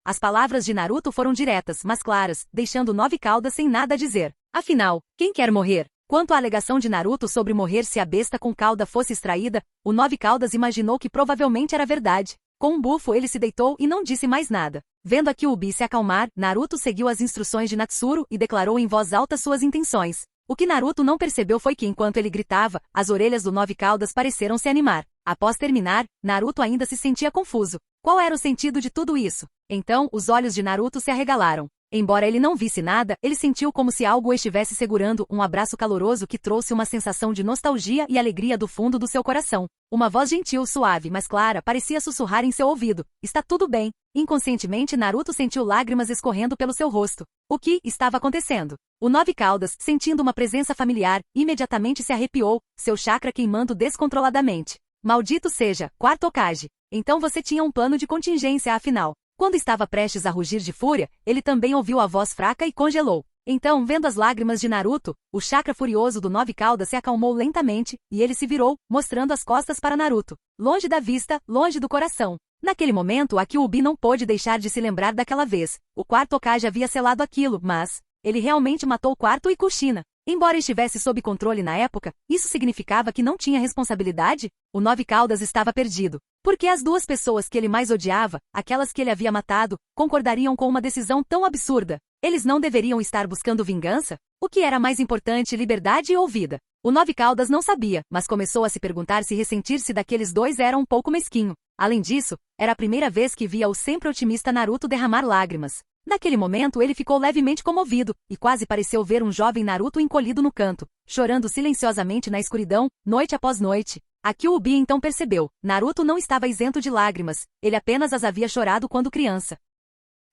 As palavras de Naruto foram diretas, mas claras, deixando Nove Caudas sem nada a dizer. Afinal, quem quer morrer? Quanto à alegação de Naruto sobre morrer se a besta com cauda fosse extraída, o Nove Caudas imaginou que provavelmente era verdade. Com um bufo ele se deitou e não disse mais nada. Vendo a Kyuubi se acalmar, Naruto seguiu as instruções de Natsuru e declarou em voz alta suas intenções. O que Naruto não percebeu foi que enquanto ele gritava, as orelhas do Nove Caudas pareceram se animar. Após terminar, Naruto ainda se sentia confuso. Qual era o sentido de tudo isso? Então, os olhos de Naruto se arregalaram. Embora ele não visse nada, ele sentiu como se algo o estivesse segurando, um abraço caloroso que trouxe uma sensação de nostalgia e alegria do fundo do seu coração. Uma voz gentil, suave, mas clara, parecia sussurrar em seu ouvido. Está tudo bem. Inconscientemente, Naruto sentiu lágrimas escorrendo pelo seu rosto. O que estava acontecendo? O Nove Caudas, sentindo uma presença familiar, imediatamente se arrepiou, seu chakra queimando descontroladamente. Maldito seja, quarto Hokage. Então você tinha um plano de contingência afinal. Quando estava prestes a rugir de fúria, ele também ouviu a voz fraca e congelou. Então, vendo as lágrimas de Naruto, o chakra furioso do Nove Caudas se acalmou lentamente, e ele se virou, mostrando as costas para Naruto. Longe da vista, longe do coração. Naquele momento, a Kyuubi não pôde deixar de se lembrar daquela vez. O quarto Hokage havia selado aquilo, mas ele realmente matou o quarto e Kushina. Embora estivesse sob controle na época, isso significava que não tinha responsabilidade? O Nove Caudas estava perdido. Porque as duas pessoas que ele mais odiava, aquelas que ele havia matado, concordariam com uma decisão tão absurda. Eles não deveriam estar buscando vingança? O que era mais importante, liberdade ou vida? O Nove Caudas não sabia, mas começou a se perguntar se ressentir-se daqueles dois era um pouco mesquinho. Além disso, era a primeira vez que via o sempre otimista Naruto derramar lágrimas. Naquele momento ele ficou levemente comovido, e quase pareceu ver um jovem Naruto encolhido no canto, chorando silenciosamente na escuridão, noite após noite. A Kyuubi então percebeu, Naruto não estava isento de lágrimas, ele apenas as havia chorado quando criança.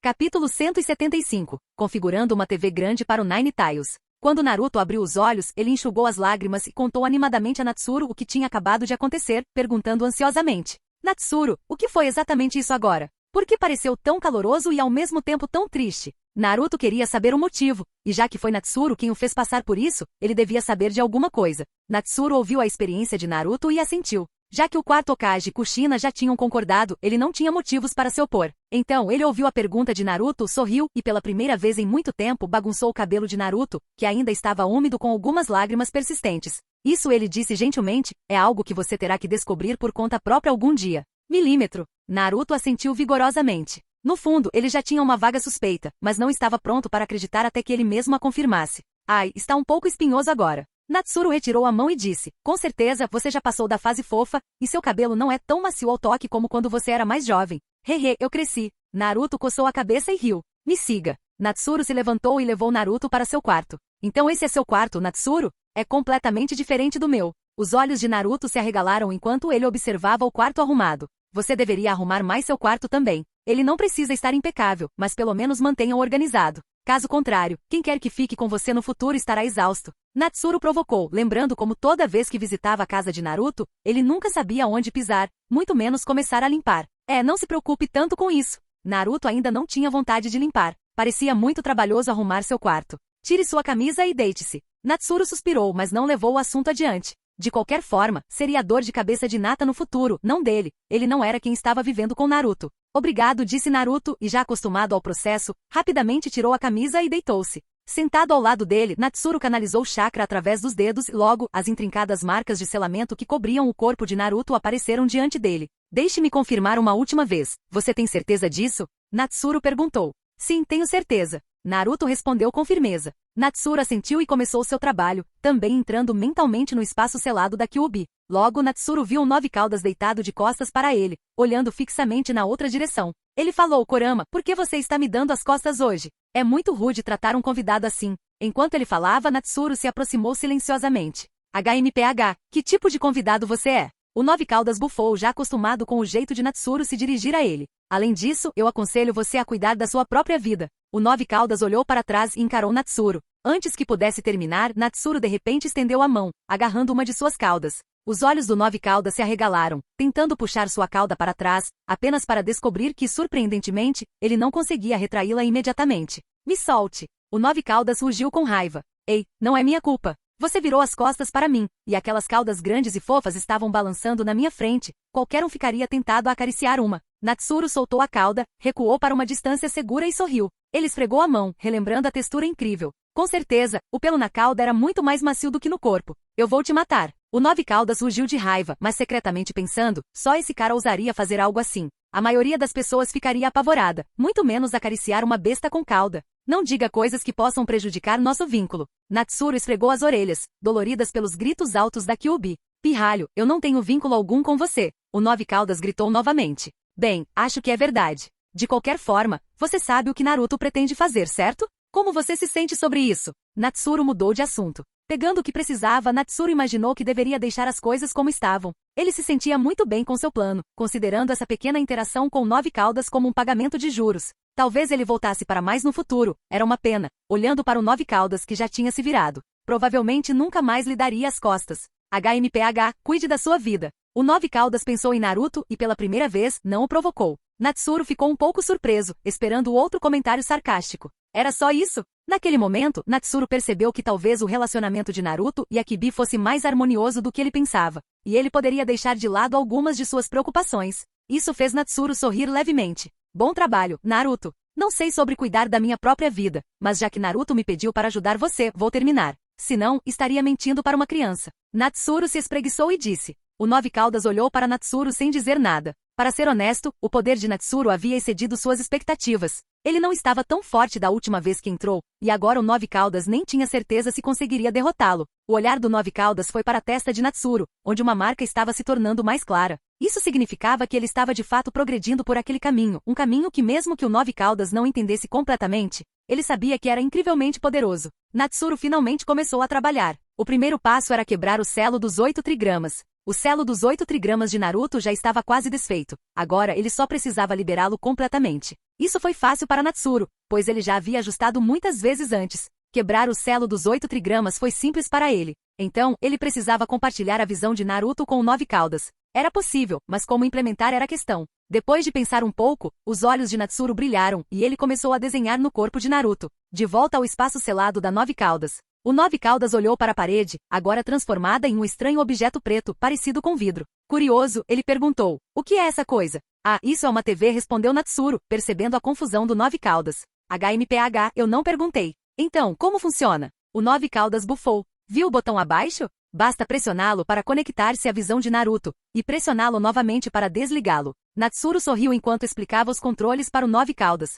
Capítulo 175. Configurando uma TV grande para o Nine Tails. Quando Naruto abriu os olhos, ele enxugou as lágrimas e contou animadamente a Natsuru o que tinha acabado de acontecer, perguntando ansiosamente. Natsuru, o que foi exatamente isso agora? Por que pareceu tão caloroso e ao mesmo tempo tão triste? Naruto queria saber o motivo, e já que foi Natsuru quem o fez passar por isso, ele devia saber de alguma coisa. Natsuru ouviu a experiência de Naruto e assentiu. Já que o quarto Hokage e Kushina já tinham concordado, ele não tinha motivos para se opor. Então ele ouviu a pergunta de Naruto, sorriu e pela primeira vez em muito tempo bagunçou o cabelo de Naruto, que ainda estava úmido com algumas lágrimas persistentes. Isso ele disse gentilmente, é algo que você terá que descobrir por conta própria algum dia. Milímetro. Naruto assentiu vigorosamente. No fundo, ele já tinha uma vaga suspeita, mas não estava pronto para acreditar até que ele mesmo a confirmasse. Ai, está um pouco espinhoso agora. Natsuru retirou a mão e disse, com certeza você já passou da fase fofa, e seu cabelo não é tão macio ao toque como quando você era mais jovem. Hehe, eu cresci. Naruto coçou a cabeça e riu. Me siga. Natsuru se levantou e levou Naruto para seu quarto. Então esse é seu quarto, Natsuru? É completamente diferente do meu. Os olhos de Naruto se arregalaram enquanto ele observava o quarto arrumado. Você deveria arrumar mais seu quarto também. Ele não precisa estar impecável, mas pelo menos mantenha-o organizado. Caso contrário, quem quer que fique com você no futuro estará exausto. Natsuru provocou, lembrando como toda vez que visitava a casa de Naruto, ele nunca sabia onde pisar, muito menos começar a limpar. Não se preocupe tanto com isso. Naruto ainda não tinha vontade de limpar. Parecia muito trabalhoso arrumar seu quarto. Tire sua camisa e deite-se. Natsuru suspirou, mas não levou o assunto adiante. De qualquer forma, seria a dor de cabeça de Nata no futuro, não dele. Ele não era quem estava vivendo com Naruto. Obrigado, disse Naruto, e já acostumado ao processo, rapidamente tirou a camisa e deitou-se. Sentado ao lado dele, Natsuru canalizou o chakra através dos dedos e logo, as intrincadas marcas de selamento que cobriam o corpo de Naruto apareceram diante dele. Deixe-me confirmar uma última vez. Você tem certeza disso? Natsuru perguntou. Sim, tenho certeza. Naruto respondeu com firmeza. Natsuru assentiu e começou seu trabalho, também entrando mentalmente no espaço selado da Kyuubi. Logo Natsuru viu o Nove Caudas deitado de costas para ele, olhando fixamente na outra direção. Ele falou: Kurama, por que você está me dando as costas hoje? É muito rude tratar um convidado assim. Enquanto ele falava, Natsuru se aproximou silenciosamente. HMPH, que tipo de convidado você é? O Nove Caudas bufou, já acostumado com o jeito de Natsuru se dirigir a ele. Além disso, eu aconselho você a cuidar da sua própria vida. O Nove Caudas olhou para trás e encarou Natsuru. Antes que pudesse terminar, Natsuru de repente estendeu a mão, agarrando uma de suas caudas. Os olhos do Nove Caudas se arregalaram, tentando puxar sua cauda para trás, apenas para descobrir que, surpreendentemente, ele não conseguia retraí-la imediatamente. Me solte! O Nove Caudas rugiu com raiva. Ei, não é minha culpa. Você virou as costas para mim, e aquelas caudas grandes e fofas estavam balançando na minha frente. Qualquer um ficaria tentado a acariciar uma. Natsuru soltou a cauda, recuou para uma distância segura e sorriu. Ele esfregou a mão, relembrando a textura incrível. Com certeza, o pelo na cauda era muito mais macio do que no corpo. Eu vou te matar. O Nove Caudas rugiu de raiva, mas secretamente pensando, só esse cara ousaria fazer algo assim. A maioria das pessoas ficaria apavorada, muito menos acariciar uma besta com cauda. Não diga coisas que possam prejudicar nosso vínculo. Natsuru esfregou as orelhas, doloridas pelos gritos altos da Kyuubi. Pirralho, eu não tenho vínculo algum com você. O Nove Caudas gritou novamente. Bem, acho que é verdade. De qualquer forma, você sabe o que Naruto pretende fazer, certo? Como você se sente sobre isso? Natsuru mudou de assunto. Pegando o que precisava, Natsuru imaginou que deveria deixar as coisas como estavam. Ele se sentia muito bem com seu plano, considerando essa pequena interação com Nove Caudas como um pagamento de juros. Talvez ele voltasse para mais no futuro, era uma pena, olhando para o Nove Caudas que já tinha se virado. Provavelmente nunca mais lhe daria as costas. HMPH, cuide da sua vida. O Nove Caudas pensou em Naruto e pela primeira vez não o provocou. Natsuru ficou um pouco surpreso, esperando outro comentário sarcástico. Era só isso? Naquele momento, Natsuru percebeu que talvez o relacionamento de Naruto e Akibi fosse mais harmonioso do que ele pensava, e ele poderia deixar de lado algumas de suas preocupações. Isso fez Natsuru sorrir levemente. Bom trabalho, Naruto. Não sei sobre cuidar da minha própria vida, mas já que Naruto me pediu para ajudar você, vou terminar. Senão, estaria mentindo para uma criança. Natsuru se espreguiçou e disse. O Nove Caudas olhou para Natsuru sem dizer nada. Para ser honesto, o poder de Natsuru havia excedido suas expectativas. Ele não estava tão forte da última vez que entrou, e agora o Nove Caudas nem tinha certeza se conseguiria derrotá-lo. O olhar do Nove Caudas foi para a testa de Natsuru, onde uma marca estava se tornando mais clara. Isso significava que ele estava de fato progredindo por aquele caminho, um caminho que mesmo que o Nove Caudas não entendesse completamente, ele sabia que era incrivelmente poderoso. Natsuru finalmente começou a trabalhar. O primeiro passo era quebrar o selo dos 8 trigramas. O selo dos 8 trigramas de Naruto já estava quase desfeito. Agora ele só precisava liberá-lo completamente. Isso foi fácil para Natsuru, pois ele já havia ajustado muitas vezes antes. Quebrar o selo dos 8 trigramas foi simples para ele. Então, ele precisava compartilhar a visão de Naruto com o Nove Caudas. Era possível, mas como implementar era a questão. Depois de pensar um pouco, os olhos de Natsuru brilharam e ele começou a desenhar no corpo de Naruto, de volta ao espaço selado da Nove Caudas. O Nove Caudas olhou para a parede, agora transformada em um estranho objeto preto, parecido com vidro. Curioso, ele perguntou, o que é essa coisa? Ah, isso é uma TV, respondeu Natsuru, percebendo a confusão do Nove Caudas. HMPH, eu não perguntei. Então, como funciona? O Nove Caudas bufou. Viu o botão abaixo? Basta pressioná-lo para conectar-se à visão de Naruto, e pressioná-lo novamente para desligá-lo. Natsuru sorriu enquanto explicava os controles para o Nove Caudas.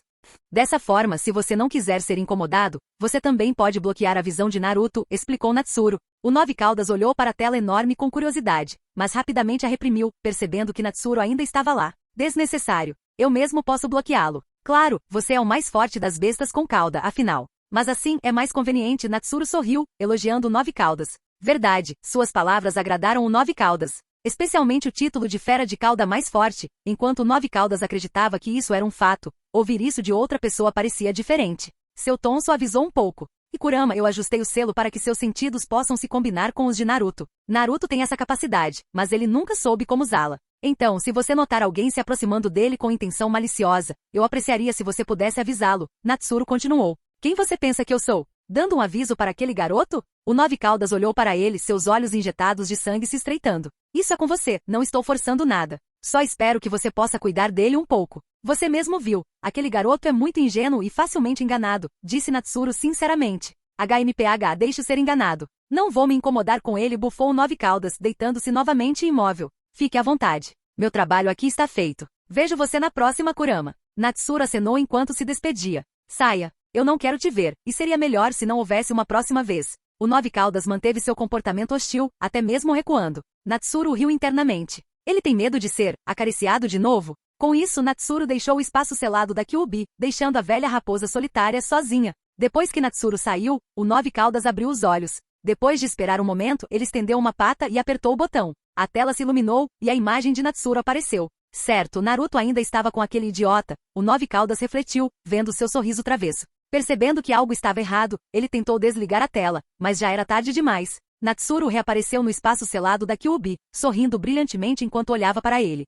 Dessa forma, se você não quiser ser incomodado, você também pode bloquear a visão de Naruto, explicou Natsuru. O Nove Caudas olhou para a tela enorme com curiosidade, mas rapidamente a reprimiu, percebendo que Natsuru ainda estava lá. Desnecessário. Eu mesmo posso bloqueá-lo. Claro, você é o mais forte das bestas com cauda, afinal. Mas assim é mais conveniente. Natsuru sorriu, elogiando o Nove Caudas. Verdade, suas palavras agradaram o Nove Caudas. Especialmente o título de fera de cauda mais forte, enquanto o Nove Caudas acreditava que isso era um fato, ouvir isso de outra pessoa parecia diferente. Seu tom suavizou um pouco. E Kurama, eu ajustei o selo para que seus sentidos possam se combinar com os de Naruto. Naruto tem essa capacidade, mas ele nunca soube como usá-la. Então, se você notar alguém se aproximando dele com intenção maliciosa, eu apreciaria se você pudesse avisá-lo. Natsuru continuou. Quem você pensa que eu sou? Dando um aviso para aquele garoto? O Nove Caudas olhou para ele, seus olhos injetados de sangue se estreitando. Isso é com você, não estou forçando nada. Só espero que você possa cuidar dele um pouco. Você mesmo viu, aquele garoto é muito ingênuo e facilmente enganado, disse Natsuru sinceramente. HMPH, deixe ser enganado. Não vou me incomodar com ele, bufou o Nove Caudas, deitando-se novamente imóvel. Fique à vontade. Meu trabalho aqui está feito. Vejo você na próxima, Kurama. Natsuru acenou enquanto se despedia. Saia. Eu não quero te ver, e seria melhor se não houvesse uma próxima vez. O Nove Caudas manteve seu comportamento hostil, até mesmo recuando. Natsuru riu internamente. Ele tem medo de ser acariciado de novo? Com isso, Natsuru deixou o espaço selado da Kyuubi, deixando a velha raposa solitária sozinha. Depois que Natsuru saiu, o Nove Caudas abriu os olhos. Depois de esperar um momento, ele estendeu uma pata e apertou o botão. A tela se iluminou, e a imagem de Natsuru apareceu. Certo, Naruto ainda estava com aquele idiota. O Nove Caudas refletiu, vendo seu sorriso travesso. Percebendo que algo estava errado, ele tentou desligar a tela, mas já era tarde demais. Natsuru reapareceu no espaço selado da Kyuubi, sorrindo brilhantemente enquanto olhava para ele.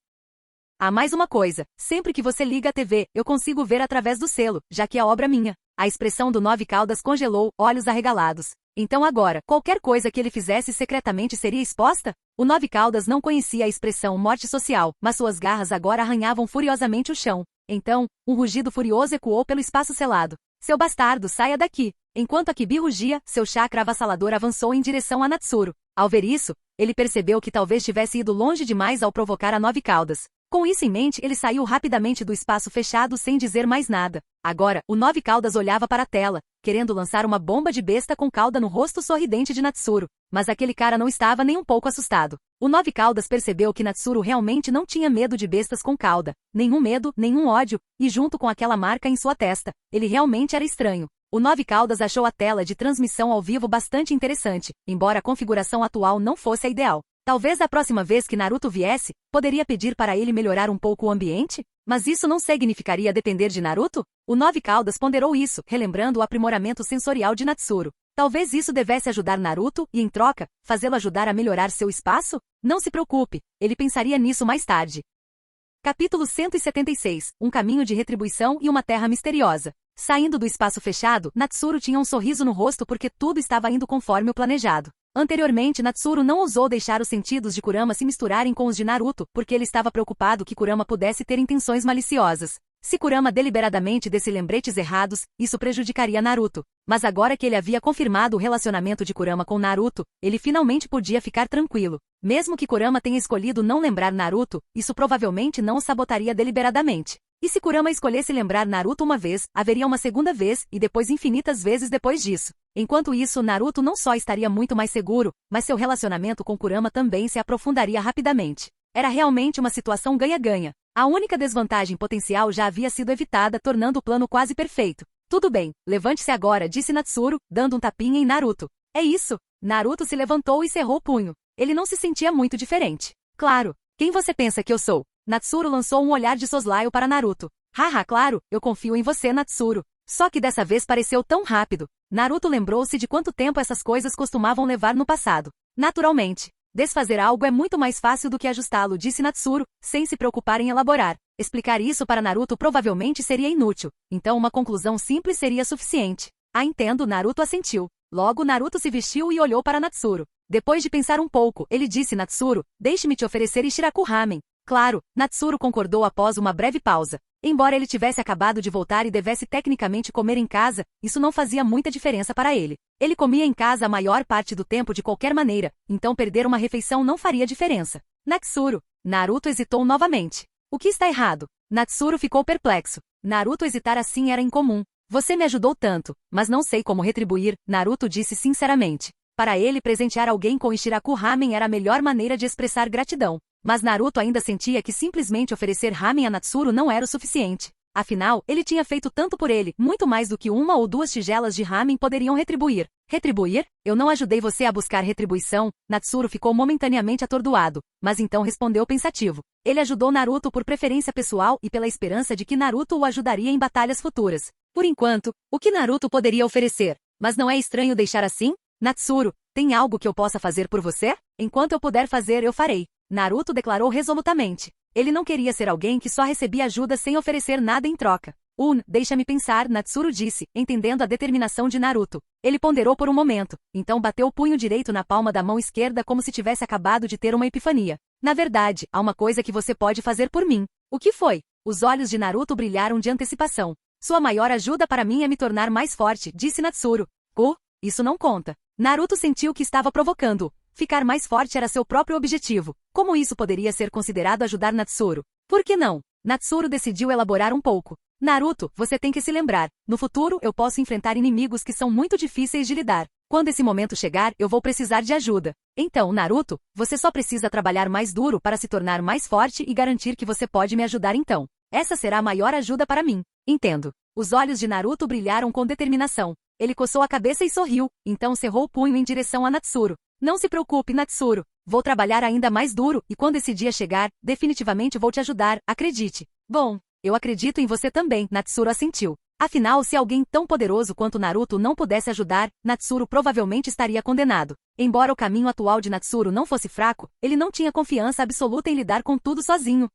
Há mais uma coisa, sempre que você liga a TV, eu consigo ver através do selo, já que é obra minha. A expressão do Nove Caudas congelou, olhos arregalados. Então agora, qualquer coisa que ele fizesse secretamente seria exposta? O Nove Caudas não conhecia a expressão morte social, mas suas garras agora arranhavam furiosamente o chão. Então, um rugido furioso ecoou pelo espaço selado. Seu bastardo, saia daqui! Enquanto a Kibi rugia, seu chakra avassalador avançou em direção a Natsuru. Ao ver isso, ele percebeu que talvez tivesse ido longe demais ao provocar a Nove Caudas. Com isso em mente, ele saiu rapidamente do espaço fechado sem dizer mais nada. Agora, o Nove Caudas olhava para a tela, querendo lançar uma bomba de besta com cauda no rosto sorridente de Natsuru. Mas aquele cara não estava nem um pouco assustado. O Nove Caudas percebeu que Natsuru realmente não tinha medo de bestas com cauda. Nenhum medo, nenhum ódio, e junto com aquela marca em sua testa, ele realmente era estranho. O Nove Caudas achou a tela de transmissão ao vivo bastante interessante, embora a configuração atual não fosse a ideal. Talvez a próxima vez que Naruto viesse, poderia pedir para ele melhorar um pouco o ambiente? Mas isso não significaria depender de Naruto? O Nove Caudas ponderou isso, relembrando o aprimoramento sensorial de Natsuru. Talvez isso devesse ajudar Naruto e, em troca, fazê-lo ajudar a melhorar seu espaço? Não se preocupe, ele pensaria nisso mais tarde. Capítulo 176, um caminho de retribuição e uma terra misteriosa. Saindo do espaço fechado, Natsuru tinha um sorriso no rosto porque tudo estava indo conforme o planejado. Anteriormente, Natsuru não ousou deixar os sentidos de Kurama se misturarem com os de Naruto, porque ele estava preocupado que Kurama pudesse ter intenções maliciosas. Se Kurama deliberadamente desse lembretes errados, isso prejudicaria Naruto. Mas agora que ele havia confirmado o relacionamento de Kurama com Naruto, ele finalmente podia ficar tranquilo. Mesmo que Kurama tenha escolhido não lembrar Naruto, isso provavelmente não o sabotaria deliberadamente. E se Kurama escolhesse lembrar Naruto uma vez, haveria uma segunda vez e depois infinitas vezes depois disso. Enquanto isso, Naruto não só estaria muito mais seguro, mas seu relacionamento com Kurama também se aprofundaria rapidamente. Era realmente uma situação ganha-ganha. A única desvantagem potencial já havia sido evitada, tornando o plano quase perfeito. Tudo bem, levante-se agora, disse Natsuru, dando um tapinha em Naruto. É isso. Naruto se levantou e cerrou o punho. Ele não se sentia muito diferente. Claro. Quem você pensa que eu sou? Natsuru lançou um olhar de soslaio para Naruto. Haha, claro, eu confio em você, Natsuru. Só que dessa vez pareceu tão rápido. Naruto lembrou-se de quanto tempo essas coisas costumavam levar no passado. Naturalmente. Desfazer algo é muito mais fácil do que ajustá-lo, disse Natsuru, sem se preocupar em elaborar. Explicar isso para Naruto provavelmente seria inútil, então uma conclusão simples seria suficiente. Ah, entendo, Naruto assentiu. Logo Naruto se vestiu e olhou para Natsuru. Depois de pensar um pouco, ele disse: Natsuru, deixe-me te oferecer Ishiraku Ramen. Claro, Natsuru concordou após uma breve pausa. Embora ele tivesse acabado de voltar e devesse tecnicamente comer em casa, isso não fazia muita diferença para ele. Ele comia em casa a maior parte do tempo de qualquer maneira, então perder uma refeição não faria diferença. Natsuru. Naruto hesitou novamente. O que está errado? Natsuru ficou perplexo. Naruto hesitar assim era incomum. Você me ajudou tanto, mas não sei como retribuir, Naruto disse sinceramente. Para ele, presentear alguém com Ishiraku Ramen era a melhor maneira de expressar gratidão. Mas Naruto ainda sentia que simplesmente oferecer ramen a Natsuru não era o suficiente. Afinal, ele tinha feito tanto por ele, muito mais do que uma ou duas tigelas de ramen poderiam retribuir. Retribuir? Eu não ajudei você a buscar retribuição? Natsuru ficou momentaneamente atordoado, mas então respondeu pensativo. Ele ajudou Naruto por preferência pessoal e pela esperança de que Naruto o ajudaria em batalhas futuras. Por enquanto, o que Naruto poderia oferecer? Mas não é estranho deixar assim? Natsuru, tem algo que eu possa fazer por você? Enquanto eu puder fazer, eu farei. Naruto declarou resolutamente. Ele não queria ser alguém que só recebia ajuda sem oferecer nada em troca. Deixa-me pensar, Natsuru disse, entendendo a determinação de Naruto. Ele ponderou por um momento, então bateu o punho direito na palma da mão esquerda como se tivesse acabado de ter uma epifania. Na verdade, há uma coisa que você pode fazer por mim. O que foi? Os olhos de Naruto brilharam de antecipação. Sua maior ajuda para mim é me tornar mais forte, disse Natsuru. Isso não conta. Naruto sentiu que estava provocando-o. Ficar mais forte era seu próprio objetivo. Como isso poderia ser considerado ajudar Natsuru? Por que não? Natsuru decidiu elaborar um pouco. Naruto, você tem que se lembrar. No futuro, eu posso enfrentar inimigos que são muito difíceis de lidar. Quando esse momento chegar, eu vou precisar de ajuda. Então, Naruto, você só precisa trabalhar mais duro para se tornar mais forte e garantir que você pode me ajudar então. Essa será a maior ajuda para mim. Entendo. Os olhos de Naruto brilharam com determinação. Ele coçou a cabeça e sorriu, então cerrou o punho em direção a Natsuru. Não se preocupe, Natsuru. Vou trabalhar ainda mais duro e quando esse dia chegar, definitivamente vou te ajudar, acredite. Bom, eu acredito em você também, Natsuru assentiu. Afinal, se alguém tão poderoso quanto Naruto não pudesse ajudar, Natsuru provavelmente estaria condenado. Embora o caminho atual de Natsuru não fosse fraco, ele não tinha confiança absoluta em lidar com tudo sozinho.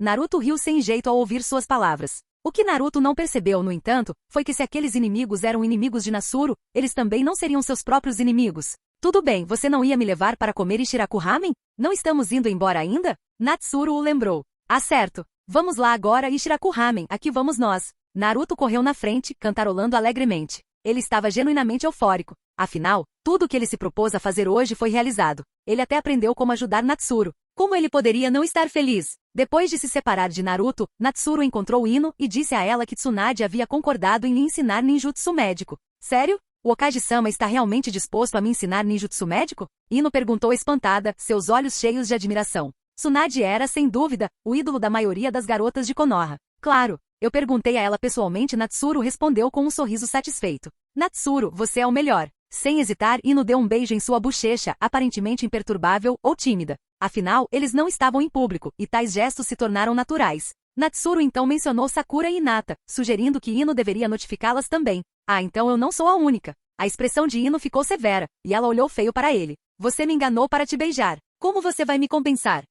Naruto riu sem jeito ao ouvir suas palavras. O que Naruto não percebeu, no entanto, foi que se aqueles inimigos eram inimigos de Natsuru, eles também não seriam seus próprios inimigos. Tudo bem, você não ia me levar para comer Ishiraku Ramen? Não estamos indo embora ainda? Natsuru o lembrou. Ah, certo. Vamos lá agora, Ishiraku Ramen, aqui vamos nós. Naruto correu na frente, cantarolando alegremente. Ele estava genuinamente eufórico. Afinal, tudo o que ele se propôs a fazer hoje foi realizado. Ele até aprendeu como ajudar Natsuru. Como ele poderia não estar feliz? Depois de se separar de Naruto, Natsuru encontrou Ino e disse a ela que Tsunade havia concordado em lhe ensinar ninjutsu médico. Sério? O Okage-sama está realmente disposto a me ensinar ninjutsu médico? Ino perguntou espantada, seus olhos cheios de admiração. Tsunade era, sem dúvida, o ídolo da maioria das garotas de Konoha. Claro, eu perguntei a ela pessoalmente, Natsuru respondeu com um sorriso satisfeito. Natsuru, você é o melhor. Sem hesitar, Ino deu um beijo em sua bochecha, aparentemente imperturbável ou tímida. Afinal, eles não estavam em público, e tais gestos se tornaram naturais. Natsuru então mencionou Sakura e Hinata, sugerindo que Ino deveria notificá-las também. Então eu não sou a única. A expressão de Ino ficou severa, e ela olhou feio para ele. Você me enganou para te beijar. Como você vai me compensar?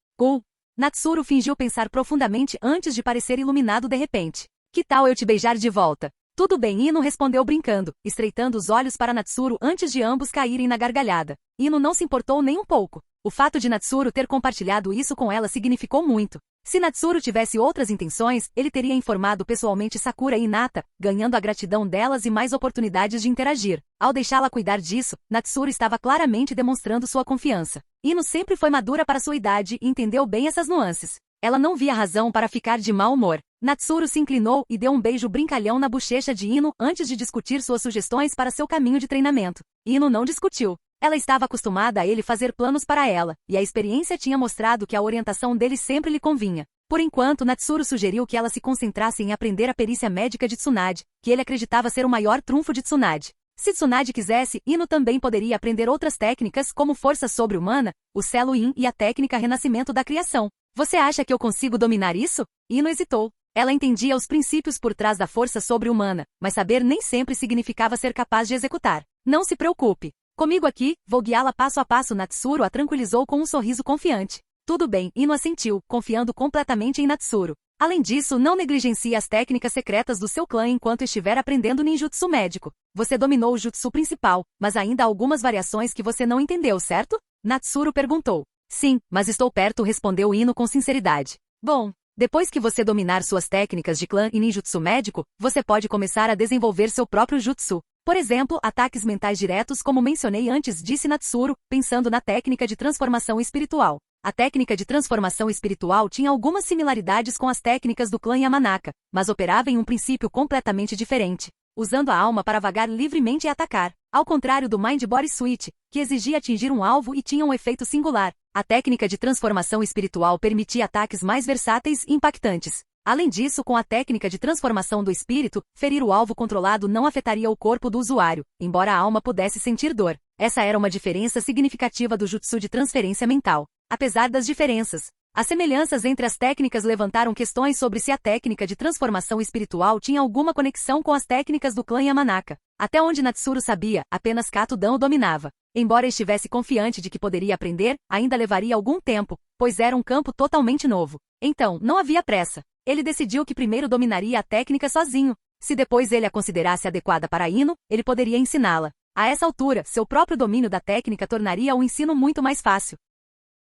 Natsuru fingiu pensar profundamente antes de parecer iluminado de repente. Que tal eu te beijar de volta? Tudo bem, Ino respondeu brincando, estreitando os olhos para Natsuru antes de ambos caírem na gargalhada. Ino não se importou nem um pouco. O fato de Natsuru ter compartilhado isso com ela significou muito. Se Natsuru tivesse outras intenções, ele teria informado pessoalmente Sakura e Hinata, ganhando a gratidão delas e mais oportunidades de interagir. Ao deixá-la cuidar disso, Natsuru estava claramente demonstrando sua confiança. Ino sempre foi madura para sua idade e entendeu bem essas nuances. Ela não via razão para ficar de mau humor. Natsuru se inclinou e deu um beijo brincalhão na bochecha de Ino antes de discutir suas sugestões para seu caminho de treinamento. Ino não discutiu. Ela estava acostumada a ele fazer planos para ela, e a experiência tinha mostrado que a orientação dele sempre lhe convinha. Por enquanto, Natsuru sugeriu que ela se concentrasse em aprender a perícia médica de Tsunade, que ele acreditava ser o maior trunfo de Tsunade. Se Tsunade quisesse, Ino também poderia aprender outras técnicas como força sobre-humana, o Selo Yin e a técnica renascimento da criação. Você acha que eu consigo dominar isso? Ino hesitou. Ela entendia os princípios por trás da força sobre-humana, mas saber nem sempre significava ser capaz de executar. Não se preocupe. Comigo aqui, vou guiá-la passo a passo. Natsuru a tranquilizou com um sorriso confiante. Tudo bem, Ino assentiu, confiando completamente em Natsuru. Além disso, não negligencie as técnicas secretas do seu clã enquanto estiver aprendendo ninjutsu médico. Você dominou o jutsu principal, mas ainda há algumas variações que você não entendeu, certo? Natsuru perguntou. Sim, mas estou perto, respondeu Ino com sinceridade. Bom, depois que você dominar suas técnicas de clã e ninjutsu médico, você pode começar a desenvolver seu próprio jutsu. Por exemplo, ataques mentais diretos como mencionei antes, disse Natsuru, pensando na técnica de transformação espiritual. A técnica de transformação espiritual tinha algumas similaridades com as técnicas do clã Yamanaka, mas operava em um princípio completamente diferente, usando a alma para vagar livremente e atacar. Ao contrário do Mind Body Switch, que exigia atingir um alvo e tinha um efeito singular, a técnica de transformação espiritual permitia ataques mais versáteis e impactantes. Além disso, com a técnica de transformação do espírito, ferir o alvo controlado não afetaria o corpo do usuário, embora a alma pudesse sentir dor. Essa era uma diferença significativa do jutsu de transferência mental. Apesar das diferenças, As semelhanças entre as técnicas levantaram questões sobre se a técnica de transformação espiritual tinha alguma conexão com as técnicas do clã Yamanaka. Até onde Natsuru sabia, apenas Kato Dan o dominava. Embora estivesse confiante de que poderia aprender, ainda levaria algum tempo, pois era um campo totalmente novo. Então, não havia pressa. Ele decidiu que primeiro dominaria a técnica sozinho. Se depois ele a considerasse adequada para Ino, ele poderia ensiná-la. A essa altura, seu próprio domínio da técnica tornaria o ensino muito mais fácil.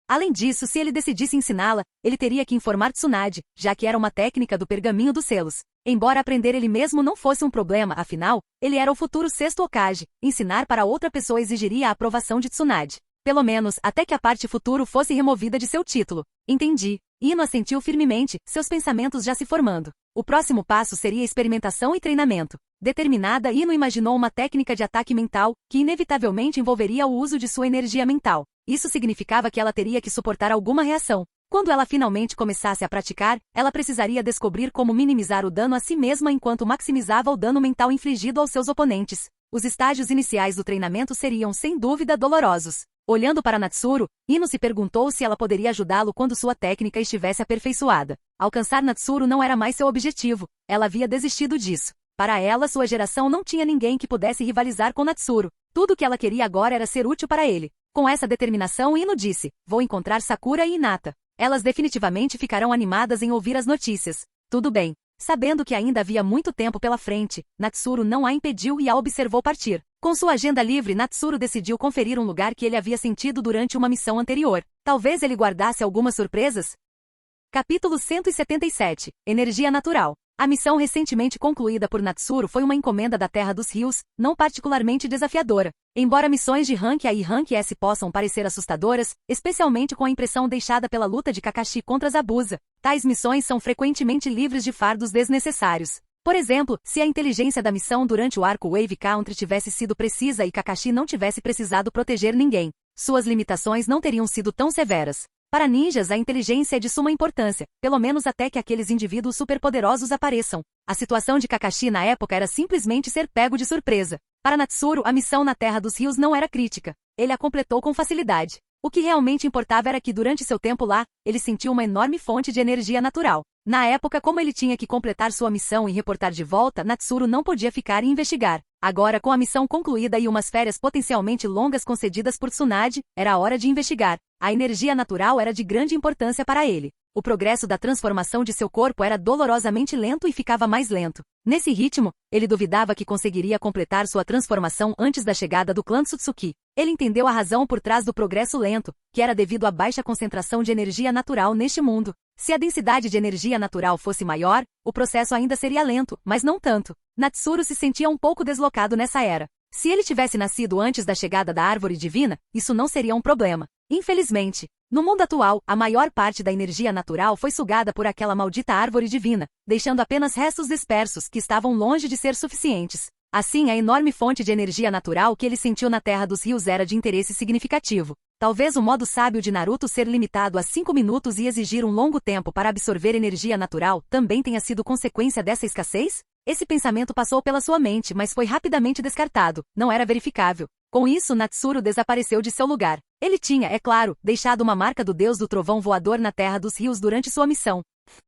Além disso, se ele decidisse ensiná-la, ele teria que informar Tsunade, já que era uma técnica do pergaminho dos selos. Embora aprender ele mesmo não fosse um problema, afinal, ele era o futuro sexto Hokage. Ensinar para outra pessoa exigiria a aprovação de Tsunade. Pelo menos, até que a parte futuro fosse removida de seu título. Entendi. Ino assentiu firmemente, seus pensamentos já se formando. O próximo passo seria experimentação e treinamento. Determinada, Ino imaginou uma técnica de ataque mental, que inevitavelmente envolveria o uso de sua energia mental. Isso significava que ela teria que suportar alguma reação. Quando ela finalmente começasse a praticar, ela precisaria descobrir como minimizar o dano a si mesma enquanto maximizava o dano mental infligido aos seus oponentes. Os estágios iniciais do treinamento seriam, sem dúvida, dolorosos. Olhando para Natsuru, Ino se perguntou se ela poderia ajudá-lo quando sua técnica estivesse aperfeiçoada. Alcançar Natsuru não era mais seu objetivo, ela havia desistido disso. Para ela, sua geração não tinha ninguém que pudesse rivalizar com Natsuru. Tudo o que ela queria agora era ser útil para ele. Com essa determinação, Ino disse: "Vou encontrar Sakura e Hinata. Elas definitivamente ficarão animadas em ouvir as notícias." Tudo bem. Sabendo que ainda havia muito tempo pela frente, Natsuru não a impediu e a observou partir. Com sua agenda livre, Natsuru decidiu conferir um lugar que ele havia sentido durante uma missão anterior. Talvez ele guardasse algumas surpresas? Capítulo 177. Energia Natural. A missão recentemente concluída por Natsuru foi uma encomenda da Terra dos Rios, não particularmente desafiadora. Embora missões de Rank A e Rank S possam parecer assustadoras, especialmente com a impressão deixada pela luta de Kakashi contra Zabuza, tais missões são frequentemente livres de fardos desnecessários. Por exemplo, se a inteligência da missão durante o arco Wave Country tivesse sido precisa e Kakashi não tivesse precisado proteger ninguém, suas limitações não teriam sido tão severas. Para ninjas, a inteligência é de suma importância, pelo menos até que aqueles indivíduos superpoderosos apareçam. A situação de Kakashi na época era simplesmente ser pego de surpresa. Para Natsuru, a missão na Terra dos Rios não era crítica. Ele a completou com facilidade. O que realmente importava era que, durante seu tempo lá, ele sentiu uma enorme fonte de energia natural. Na época, como ele tinha que completar sua missão e reportar de volta, Natsuru não podia ficar e investigar. Agora, com a missão concluída e umas férias potencialmente longas concedidas por Tsunade, era a hora de investigar. A energia natural era de grande importância para ele. O progresso da transformação de seu corpo era dolorosamente lento e ficava mais lento. Nesse ritmo, ele duvidava que conseguiria completar sua transformação antes da chegada do clã Tsutsuki. Ele entendeu a razão por trás do progresso lento, que era devido à baixa concentração de energia natural neste mundo. Se a densidade de energia natural fosse maior, o processo ainda seria lento, mas não tanto. Natsuru se sentia um pouco deslocado nessa era. Se ele tivesse nascido antes da chegada da árvore divina, isso não seria um problema. Infelizmente, no mundo atual, a maior parte da energia natural foi sugada por aquela maldita árvore divina, deixando apenas restos dispersos que estavam longe de ser suficientes. Assim, a enorme fonte de energia natural que ele sentiu na Terra dos Rios era de interesse significativo. Talvez o modo sábio de Naruto ser limitado a 5 minutos e exigir um longo tempo para absorver energia natural também tenha sido consequência dessa escassez? Esse pensamento passou pela sua mente, mas foi rapidamente descartado. Não era verificável. Com isso, Natsuru desapareceu de seu lugar. Ele tinha, é claro, deixado uma marca do deus do trovão voador na Terra dos Rios durante sua missão.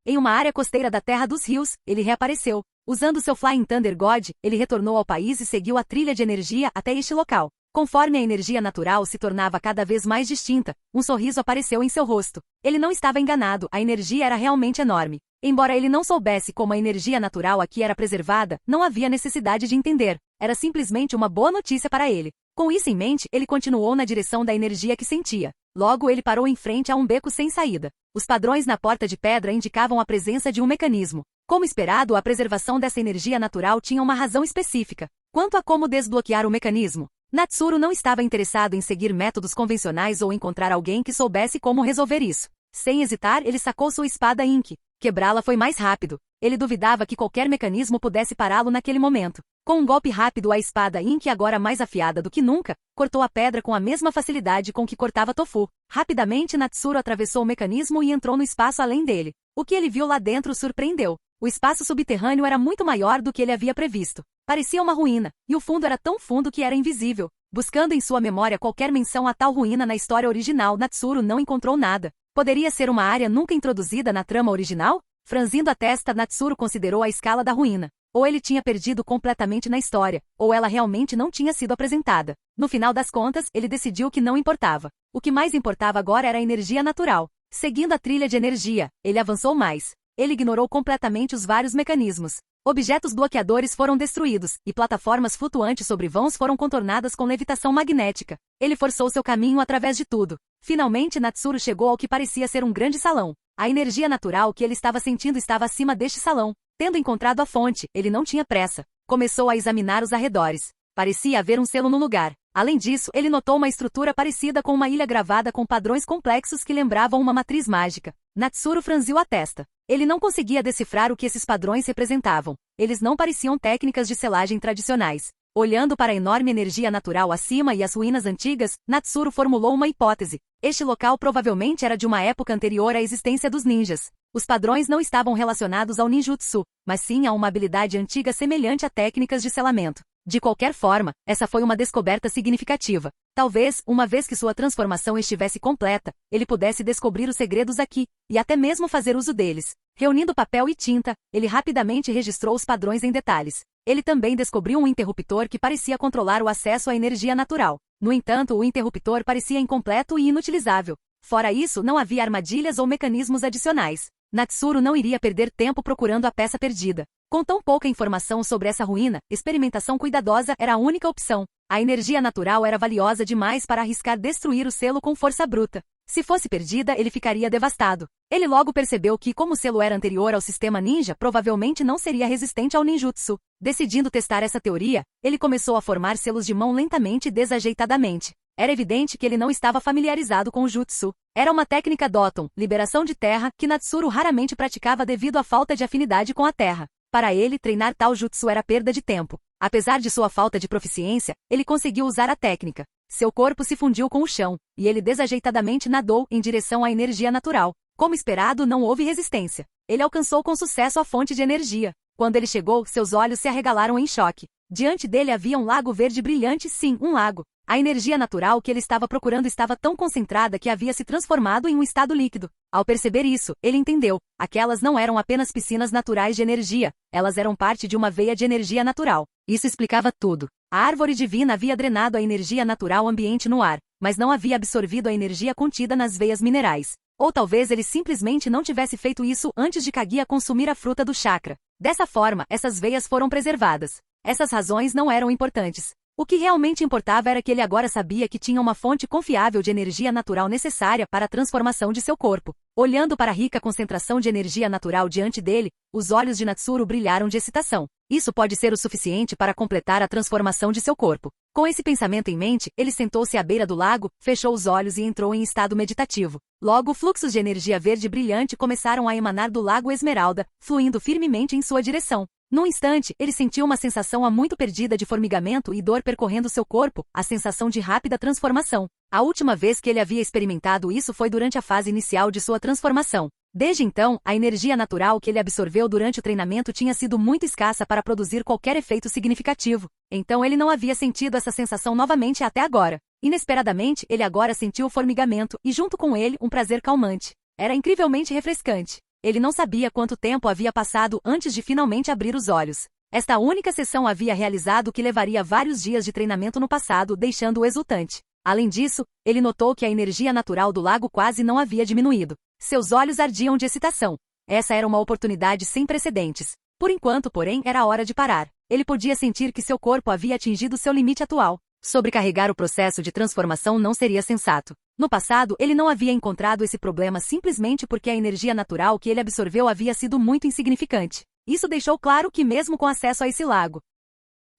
Em uma área costeira da Terra dos Rios, ele reapareceu. Usando seu Flying Thunder God, ele retornou ao país e seguiu a trilha de energia até este local. Conforme a energia natural se tornava cada vez mais distinta, um sorriso apareceu em seu rosto. Ele não estava enganado, a energia era realmente enorme. Embora ele não soubesse como a energia natural aqui era preservada, não havia necessidade de entender. Era simplesmente uma boa notícia para ele. Com isso em mente, ele continuou na direção da energia que sentia. Logo, ele parou em frente a um beco sem saída. Os padrões na porta de pedra indicavam a presença de um mecanismo. Como esperado, a preservação dessa energia natural tinha uma razão específica. Quanto a como desbloquear o mecanismo, Natsuru não estava interessado em seguir métodos convencionais ou encontrar alguém que soubesse como resolver isso. Sem hesitar, ele sacou sua espada Ink. Quebrá-la foi mais rápido. Ele duvidava que qualquer mecanismo pudesse pará-lo naquele momento. Com um golpe rápido, a espada Ink, agora mais afiada do que nunca, cortou a pedra com a mesma facilidade com que cortava tofu. Rapidamente, Natsuru atravessou o mecanismo e entrou no espaço além dele. O que ele viu lá dentro o surpreendeu. O espaço subterrâneo era muito maior do que ele havia previsto. Parecia uma ruína, e o fundo era tão fundo que era invisível. Buscando em sua memória qualquer menção a tal ruína na história original, Natsuru não encontrou nada. Poderia ser uma área nunca introduzida na trama original? Franzindo a testa, Natsuru considerou a escala da ruína. Ou ele tinha perdido completamente na história, ou ela realmente não tinha sido apresentada. No final das contas, ele decidiu que não importava. O que mais importava agora era a energia natural. Seguindo a trilha de energia, ele avançou mais. Ele ignorou completamente os vários mecanismos. Objetos bloqueadores foram destruídos, e plataformas flutuantes sobre vãos foram contornadas com levitação magnética. Ele forçou seu caminho através de tudo. Finalmente, Natsuru chegou ao que parecia ser um grande salão. A energia natural que ele estava sentindo estava acima deste salão. Tendo encontrado a fonte, ele não tinha pressa. Começou a examinar os arredores. Parecia haver um selo no lugar. Além disso, ele notou uma estrutura parecida com uma ilha gravada com padrões complexos que lembravam uma matriz mágica. Natsuru franziu a testa. Ele não conseguia decifrar o que esses padrões representavam. Eles não pareciam técnicas de selagem tradicionais. Olhando para a enorme energia natural acima e as ruínas antigas, Natsuru formulou uma hipótese. Este local provavelmente era de uma época anterior à existência dos ninjas. Os padrões não estavam relacionados ao ninjutsu, mas sim a uma habilidade antiga semelhante a técnicas de selamento. De qualquer forma, essa foi uma descoberta significativa. Talvez, uma vez que sua transformação estivesse completa, ele pudesse descobrir os segredos aqui, e até mesmo fazer uso deles. Reunindo papel e tinta, ele rapidamente registrou os padrões em detalhes. Ele também descobriu um interruptor que parecia controlar o acesso à energia natural. No entanto, o interruptor parecia incompleto e inutilizável. Fora isso, não havia armadilhas ou mecanismos adicionais. Natsuru não iria perder tempo procurando a peça perdida. Com tão pouca informação sobre essa ruína, experimentação cuidadosa era a única opção. A energia natural era valiosa demais para arriscar destruir o selo com força bruta. Se fosse perdida, ele ficaria devastado. Ele logo percebeu que, como o selo era anterior ao sistema ninja, provavelmente não seria resistente ao ninjutsu. Decidindo testar essa teoria, ele começou a formar selos de mão lentamente e desajeitadamente. Era evidente que ele não estava familiarizado com o jutsu. Era uma técnica Doton, liberação de terra, que Natsuru raramente praticava devido à falta de afinidade com a terra. Para ele, treinar tal jutsu era perda de tempo. Apesar de sua falta de proficiência, ele conseguiu usar a técnica. Seu corpo se fundiu com o chão, e ele desajeitadamente nadou em direção à energia natural. Como esperado, não houve resistência. Ele alcançou com sucesso a fonte de energia. Quando ele chegou, seus olhos se arregalaram em choque. Diante dele havia um lago verde brilhante, sim, um lago. A energia natural que ele estava procurando estava tão concentrada que havia se transformado em um estado líquido. Ao perceber isso, ele entendeu. Aquelas não eram apenas piscinas naturais de energia, elas eram parte de uma veia de energia natural. Isso explicava tudo. A árvore divina havia drenado a energia natural ambiente no ar, mas não havia absorvido a energia contida nas veias minerais. Ou talvez ele simplesmente não tivesse feito isso antes de Kaguya consumir a fruta do chakra. Dessa forma, essas veias foram preservadas. Essas razões não eram importantes. O que realmente importava era que ele agora sabia que tinha uma fonte confiável de energia natural necessária para a transformação de seu corpo. Olhando para a rica concentração de energia natural diante dele, os olhos de Natsuru brilharam de excitação. Isso pode ser o suficiente para completar a transformação de seu corpo. Com esse pensamento em mente, ele sentou-se à beira do lago, fechou os olhos e entrou em estado meditativo. Logo, fluxos de energia verde brilhante começaram a emanar do lago Esmeralda, fluindo firmemente em sua direção. Num instante, ele sentiu uma sensação há muito perdida de formigamento e dor percorrendo seu corpo, a sensação de rápida transformação. A última vez que ele havia experimentado isso foi durante a fase inicial de sua transformação. Desde então, a energia natural que ele absorveu durante o treinamento tinha sido muito escassa para produzir qualquer efeito significativo. Então ele não havia sentido essa sensação novamente até agora. Inesperadamente, ele agora sentiu o formigamento e, junto com ele, um prazer calmante. Era incrivelmente refrescante. Ele não sabia quanto tempo havia passado antes de finalmente abrir os olhos. Esta única sessão havia realizado o que levaria vários dias de treinamento no passado, deixando-o exultante. Além disso, ele notou que a energia natural do lago quase não havia diminuído. Seus olhos ardiam de excitação. Essa era uma oportunidade sem precedentes. Por enquanto, porém, era a hora de parar. Ele podia sentir que seu corpo havia atingido seu limite atual. Sobrecarregar o processo de transformação não seria sensato. No passado, ele não havia encontrado esse problema simplesmente porque a energia natural que ele absorveu havia sido muito insignificante. Isso deixou claro que mesmo com acesso a esse lago,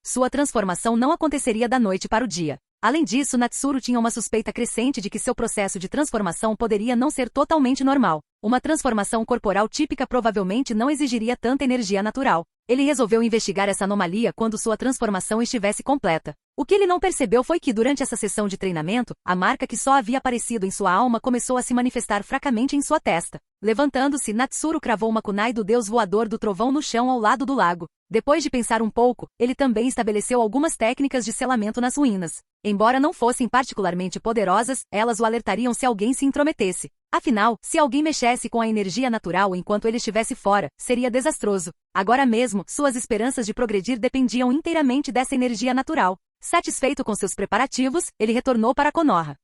sua transformação não aconteceria da noite para o dia. Além disso, Natsuru tinha uma suspeita crescente de que seu processo de transformação poderia não ser totalmente normal. Uma transformação corporal típica provavelmente não exigiria tanta energia natural. Ele resolveu investigar essa anomalia quando sua transformação estivesse completa. O que ele não percebeu foi que, durante essa sessão de treinamento, a marca que só havia aparecido em sua alma começou a se manifestar fracamente em sua testa. Levantando-se, Natsuru cravou uma kunai do deus voador do trovão no chão ao lado do lago. Depois de pensar um pouco, ele também estabeleceu algumas técnicas de selamento nas ruínas. Embora não fossem particularmente poderosas, elas o alertariam se alguém se intrometesse. Afinal, se alguém mexesse com a energia natural enquanto ele estivesse fora, seria desastroso. Agora mesmo, suas esperanças de progredir dependiam inteiramente dessa energia natural. Satisfeito com seus preparativos, ele retornou para Konoha.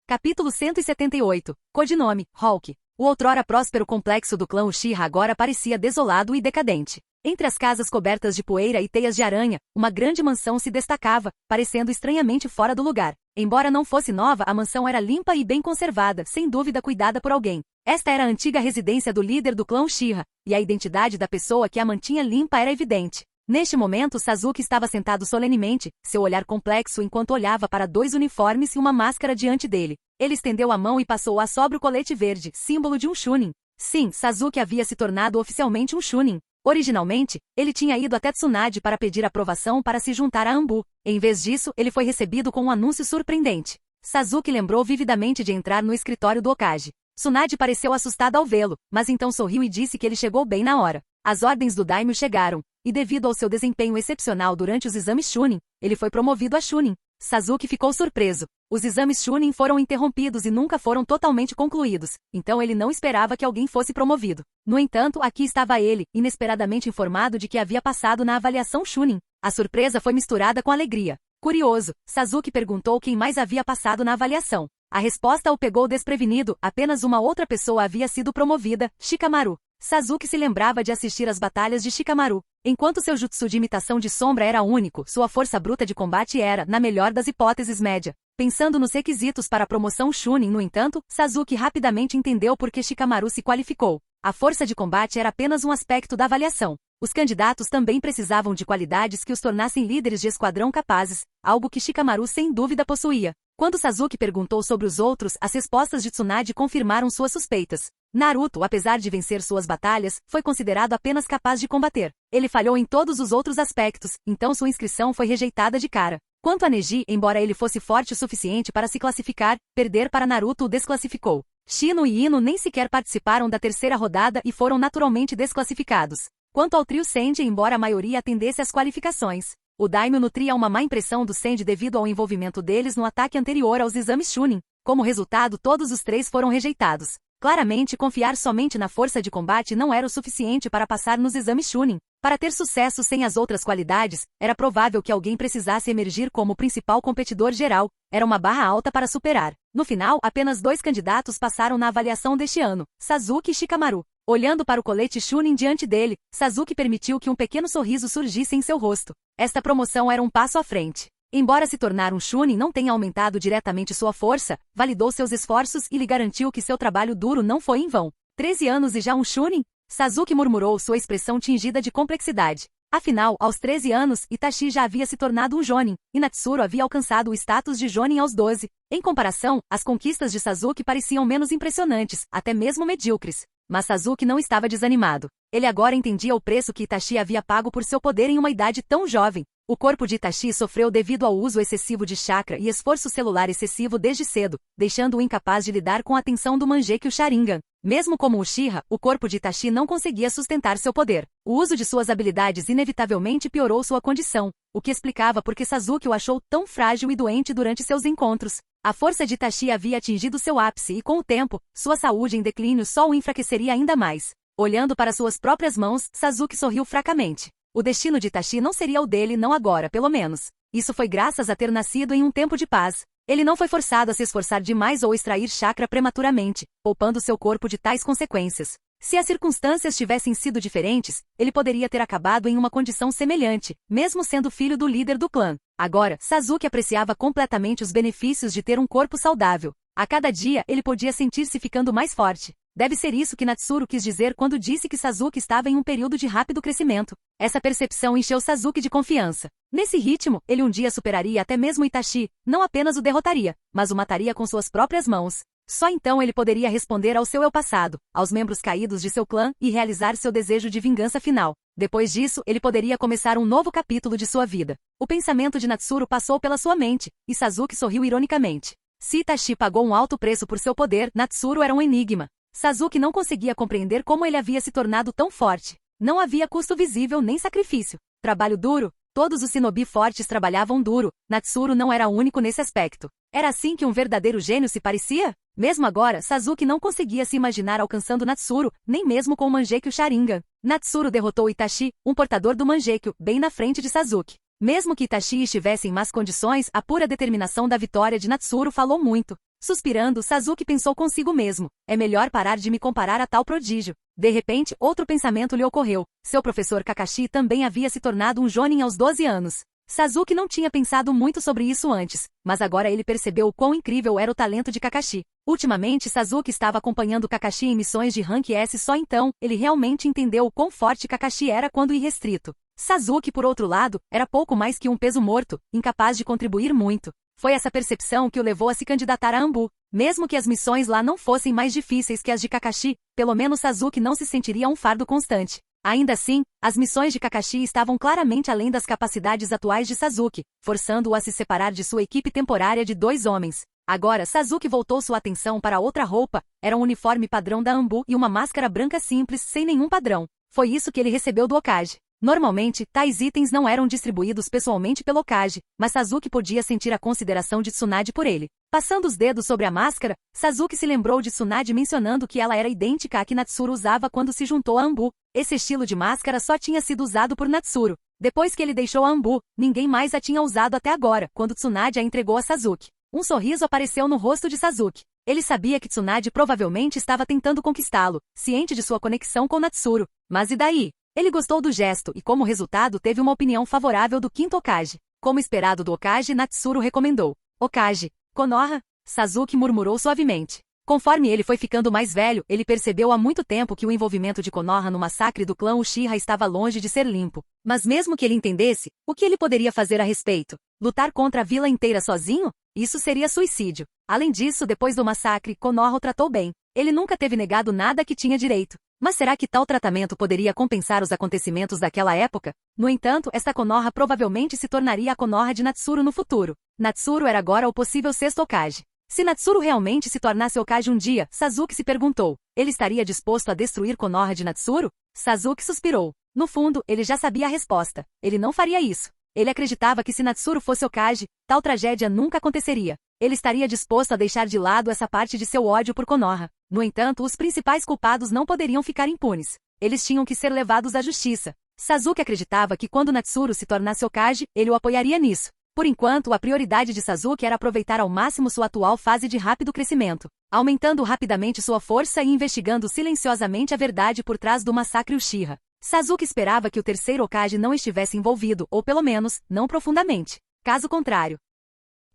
Capítulo 178. Codinome, Hulk. O outrora próspero complexo do clã Uchiha agora parecia desolado e decadente. Entre as casas cobertas de poeira e teias de aranha, uma grande mansão se destacava, parecendo estranhamente fora do lugar. Embora não fosse nova, a mansão era limpa e bem conservada, sem dúvida cuidada por alguém. Esta era a antiga residência do líder do clã Uchiha, e a identidade da pessoa que a mantinha limpa era evidente. Neste momento, Sasuke estava sentado solenemente, seu olhar complexo enquanto olhava para 2 uniformes e uma máscara diante dele. Ele estendeu a mão e passou-a sobre o colete verde, símbolo de um Chunin. Sim, Sasuke havia se tornado oficialmente um Chunin. Originalmente, ele tinha ido até Tsunade para pedir aprovação para se juntar a Anbu. Em vez disso, ele foi recebido com um anúncio surpreendente. Sasuke lembrou vividamente de entrar no escritório do Hokage. Tsunade pareceu assustada ao vê-lo, mas então sorriu e disse que ele chegou bem na hora. As ordens do Daimyo chegaram, e devido ao seu desempenho excepcional durante os exames Chunin, ele foi promovido a Chunin. Sasuke ficou surpreso. Os exames Chunin foram interrompidos e nunca foram totalmente concluídos, então ele não esperava que alguém fosse promovido. No entanto, aqui estava ele, inesperadamente informado de que havia passado na avaliação Chunin. A surpresa foi misturada com alegria. Curioso, Sasuke perguntou quem mais havia passado na avaliação. A resposta o pegou desprevenido, apenas uma outra pessoa havia sido promovida, Shikamaru. Sasuke se lembrava de assistir às batalhas de Shikamaru. Enquanto seu jutsu de imitação de sombra era único, sua força bruta de combate era, na melhor das hipóteses, média. Pensando nos requisitos para a promoção Chunin, no entanto, Sasuke rapidamente entendeu por que Shikamaru se qualificou. A força de combate era apenas um aspecto da avaliação. Os candidatos também precisavam de qualidades que os tornassem líderes de esquadrão capazes, algo que Shikamaru sem dúvida possuía. Quando Sasuke perguntou sobre os outros, as respostas de Tsunade confirmaram suas suspeitas. Naruto, apesar de vencer suas batalhas, foi considerado apenas capaz de combater. Ele falhou em todos os outros aspectos, então sua inscrição foi rejeitada de cara. Quanto a Neji, embora ele fosse forte o suficiente para se classificar, perder para Naruto o desclassificou. Shino e Ino nem sequer participaram da terceira rodada e foram naturalmente desclassificados. Quanto ao trio Senji, embora a maioria atendesse às qualificações, o Daimyo nutria uma má impressão do Senji devido ao envolvimento deles no ataque anterior aos exames Chunin. Como resultado, todos os 3 foram rejeitados. Claramente, confiar somente na força de combate não era o suficiente para passar nos exames Chunin. Para ter sucesso sem as outras qualidades, era provável que alguém precisasse emergir como o principal competidor geral. Era uma barra alta para superar. No final, apenas 2 candidatos passaram na avaliação deste ano, Sasuke e Shikamaru. Olhando para o colete Chunin diante dele, Sasuke permitiu que um pequeno sorriso surgisse em seu rosto. Esta promoção era um passo à frente. Embora se tornar um Chunin não tenha aumentado diretamente sua força, validou seus esforços e lhe garantiu que seu trabalho duro não foi em vão. 13 anos e já um Chunin? Sasuke murmurou, sua expressão tingida de complexidade. Afinal, aos 13 anos, Itachi já havia se tornado um Jonin, e Natsuru havia alcançado o status de Jonin aos 12. Em comparação, as conquistas de Sasuke pareciam menos impressionantes, até mesmo medíocres. Mas Sasuke não estava desanimado. Ele agora entendia o preço que Itachi havia pago por seu poder em uma idade tão jovem. O corpo de Itachi sofreu devido ao uso excessivo de chakra e esforço celular excessivo desde cedo, deixando-o incapaz de lidar com a tensão do Mangekyou Sharingan. Mesmo como Uchiha, o corpo de Itachi não conseguia sustentar seu poder. O uso de suas habilidades inevitavelmente piorou sua condição, o que explicava por que Sasuke o achou tão frágil e doente durante seus encontros. A força de Itachi havia atingido seu ápice e, com o tempo, sua saúde em declínio só o enfraqueceria ainda mais. Olhando para suas próprias mãos, Sasuke sorriu fracamente. O destino de Itachi não seria o dele, não agora, pelo menos. Isso foi graças a ter nascido em um tempo de paz. Ele não foi forçado a se esforçar demais ou extrair chakra prematuramente, poupando seu corpo de tais consequências. Se as circunstâncias tivessem sido diferentes, ele poderia ter acabado em uma condição semelhante, mesmo sendo filho do líder do clã. Agora, Sasuke apreciava completamente os benefícios de ter um corpo saudável. A cada dia, ele podia sentir-se ficando mais forte. Deve ser isso que Natsuru quis dizer quando disse que Sasuke estava em um período de rápido crescimento. Essa percepção encheu Sasuke de confiança. Nesse ritmo, ele um dia superaria até mesmo Itachi, não apenas o derrotaria, mas o mataria com suas próprias mãos. Só então ele poderia responder ao seu eu passado, aos membros caídos de seu clã e realizar seu desejo de vingança final. Depois disso, ele poderia começar um novo capítulo de sua vida. O pensamento de Natsuru passou pela sua mente, e Sasuke sorriu ironicamente. Se Itachi pagou um alto preço por seu poder, Natsuru era um enigma. Sasuke não conseguia compreender como ele havia se tornado tão forte. Não havia custo visível nem sacrifício. Trabalho duro? Todos os shinobi fortes trabalhavam duro, Natsuru não era único nesse aspecto. Era assim que um verdadeiro gênio se parecia? Mesmo agora, Sasuke não conseguia se imaginar alcançando Natsuru, nem mesmo com o Mangekyo Sharingan. Natsuru derrotou Itachi, um portador do Mangekyo, bem na frente de Sasuke. Mesmo que Itachi estivesse em más condições, a pura determinação da vitória de Natsuru falou muito. Suspirando, Sasuke pensou consigo mesmo, é melhor parar de me comparar a tal prodígio. De repente, outro pensamento lhe ocorreu. Seu professor Kakashi também havia se tornado um jonin aos 12 anos. Sasuke não tinha pensado muito sobre isso antes, mas agora ele percebeu o quão incrível era o talento de Kakashi. Ultimamente, Sasuke estava acompanhando Kakashi em missões de Rank S, só então, ele realmente entendeu o quão forte Kakashi era quando irrestrito. Sasuke, por outro lado, era pouco mais que um peso morto, incapaz de contribuir muito. Foi essa percepção que o levou a se candidatar a Anbu. Mesmo que as missões lá não fossem mais difíceis que as de Kakashi, pelo menos Sasuke não se sentiria um fardo constante. Ainda assim, as missões de Kakashi estavam claramente além das capacidades atuais de Sasuke, forçando-o a se separar de sua equipe temporária de 2 homens. Agora, Sasuke voltou sua atenção para outra roupa, era um uniforme padrão da Anbu e uma máscara branca simples, sem nenhum padrão. Foi isso que ele recebeu do Hokage. Normalmente, tais itens não eram distribuídos pessoalmente pelo Hokage, mas Sasuke podia sentir a consideração de Tsunade por ele. Passando os dedos sobre a máscara, Sasuke se lembrou de Tsunade mencionando que ela era idêntica à que Natsuru usava quando se juntou a Anbu. Esse estilo de máscara só tinha sido usado por Natsuru. Depois que ele deixou a Anbu, ninguém mais a tinha usado até agora, quando Tsunade a entregou a Sasuke. Um sorriso apareceu no rosto de Sasuke. Ele sabia que Tsunade provavelmente estava tentando conquistá-lo, ciente de sua conexão com Natsuru. Mas e daí? Ele gostou do gesto e, como resultado, teve uma opinião favorável do quinto Hokage. Como esperado do Hokage, Natsuru recomendou. Hokage, Konoha? Sasuke murmurou suavemente. Conforme ele foi ficando mais velho, ele percebeu há muito tempo que o envolvimento de Konoha no massacre do clã Uchiha estava longe de ser limpo. Mas mesmo que ele entendesse, o que ele poderia fazer a respeito? Lutar contra a vila inteira sozinho? Isso seria suicídio. Além disso, depois do massacre, Konoha o tratou bem. Ele nunca teve negado nada que tinha direito. Mas será que tal tratamento poderia compensar os acontecimentos daquela época? No entanto, esta Konoha provavelmente se tornaria a Konoha de Natsuru no futuro. Natsuru era agora o possível sexto Hokage. Se Natsuru realmente se tornasse Hokage um dia, Sasuke se perguntou, ele estaria disposto a destruir Konoha de Natsuru? Sasuke suspirou. No fundo, ele já sabia a resposta. Ele não faria isso. Ele acreditava que se Natsuru fosse Hokage, tal tragédia nunca aconteceria. Ele estaria disposto a deixar de lado essa parte de seu ódio por Konoha. No entanto, os principais culpados não poderiam ficar impunes. Eles tinham que ser levados à justiça. Sasuke acreditava que quando Natsuru se tornasse Hokage, ele o apoiaria nisso. Por enquanto, a prioridade de Sasuke era aproveitar ao máximo sua atual fase de rápido crescimento, aumentando rapidamente sua força e investigando silenciosamente a verdade por trás do massacre Uchiha. Sasuke esperava que o terceiro Hokage não estivesse envolvido, ou pelo menos, não profundamente. Caso contrário,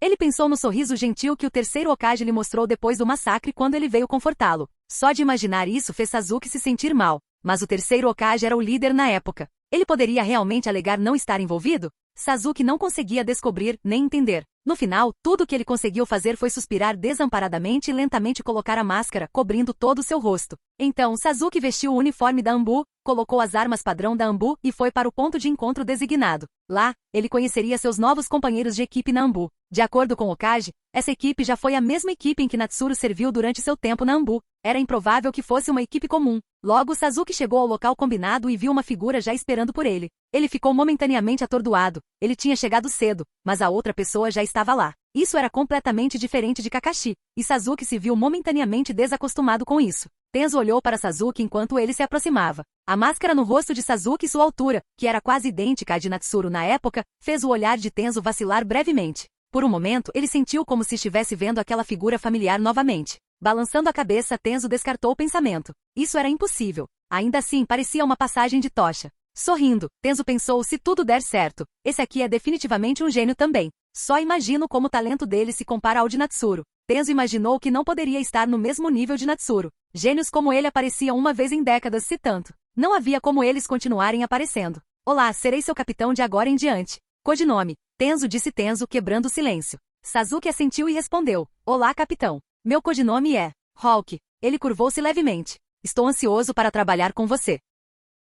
ele pensou no sorriso gentil que o terceiro Hokage lhe mostrou depois do massacre quando ele veio confortá-lo. Só de imaginar isso fez Sasuke se sentir mal. Mas o terceiro Hokage era o líder na época. Ele poderia realmente alegar não estar envolvido? Sasuke não conseguia descobrir, nem entender. No final, tudo o que ele conseguiu fazer foi suspirar desamparadamente e lentamente colocar a máscara, cobrindo todo o seu rosto. Então, Sasuke vestiu o uniforme da Anbu, colocou as armas padrão da Anbu e foi para o ponto de encontro designado. Lá, ele conheceria seus novos companheiros de equipe na Anbu. De acordo com Hokage, essa equipe já foi a mesma equipe em que Natsuru serviu durante seu tempo na Anbu. Era improvável que fosse uma equipe comum. Logo, Sasuke chegou ao local combinado e viu uma figura já esperando por ele. Ele ficou momentaneamente atordoado. Ele tinha chegado cedo, mas a outra pessoa já estava lá. Isso era completamente diferente de Kakashi, e Sasuke se viu momentaneamente desacostumado com isso. Tenzo olhou para Sasuke enquanto ele se aproximava. A máscara no rosto de Sasuke e sua altura, que era quase idêntica à de Natsuru na época, fez o olhar de Tenzo vacilar brevemente. Por um momento, ele sentiu como se estivesse vendo aquela figura familiar novamente. Balançando a cabeça, Tenzo descartou o pensamento. Isso era impossível. Ainda assim, parecia uma passagem de tocha. Sorrindo, Tenzo pensou, se tudo der certo, esse aqui é definitivamente um gênio também. Só imagino como o talento dele se compara ao de Natsuru. Tenzo imaginou que não poderia estar no mesmo nível de Natsuru. Gênios como ele apareciam uma vez em décadas, se tanto. Não havia como eles continuarem aparecendo. Olá, serei seu capitão de agora em diante. Codinome. Tenzo, disse Tenzo, quebrando o silêncio. Sasuke assentiu e respondeu. Olá, capitão. Meu codinome é Hulk. Ele curvou-se levemente. Estou ansioso para trabalhar com você.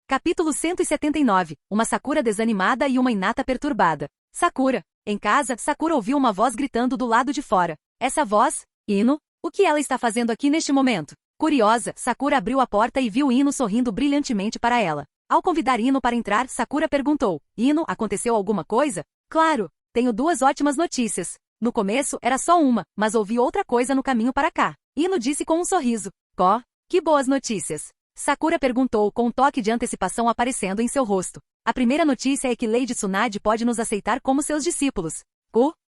Capítulo 179. Uma Sakura desanimada e uma Hinata perturbada. Sakura. Em casa, Sakura ouviu uma voz gritando do lado de fora. Essa voz? Ino? O que ela está fazendo aqui neste momento? Curiosa, Sakura abriu a porta e viu Ino sorrindo brilhantemente para ela. Ao convidar Ino para entrar, Sakura perguntou, Ino, aconteceu alguma coisa? Claro, tenho duas ótimas notícias. No começo, era só uma, mas ouvi outra coisa no caminho para cá. Ino disse com um sorriso. Có, que boas notícias. Sakura perguntou com um toque de antecipação aparecendo em seu rosto. A primeira notícia é que Lady Tsunade pode nos aceitar como seus discípulos.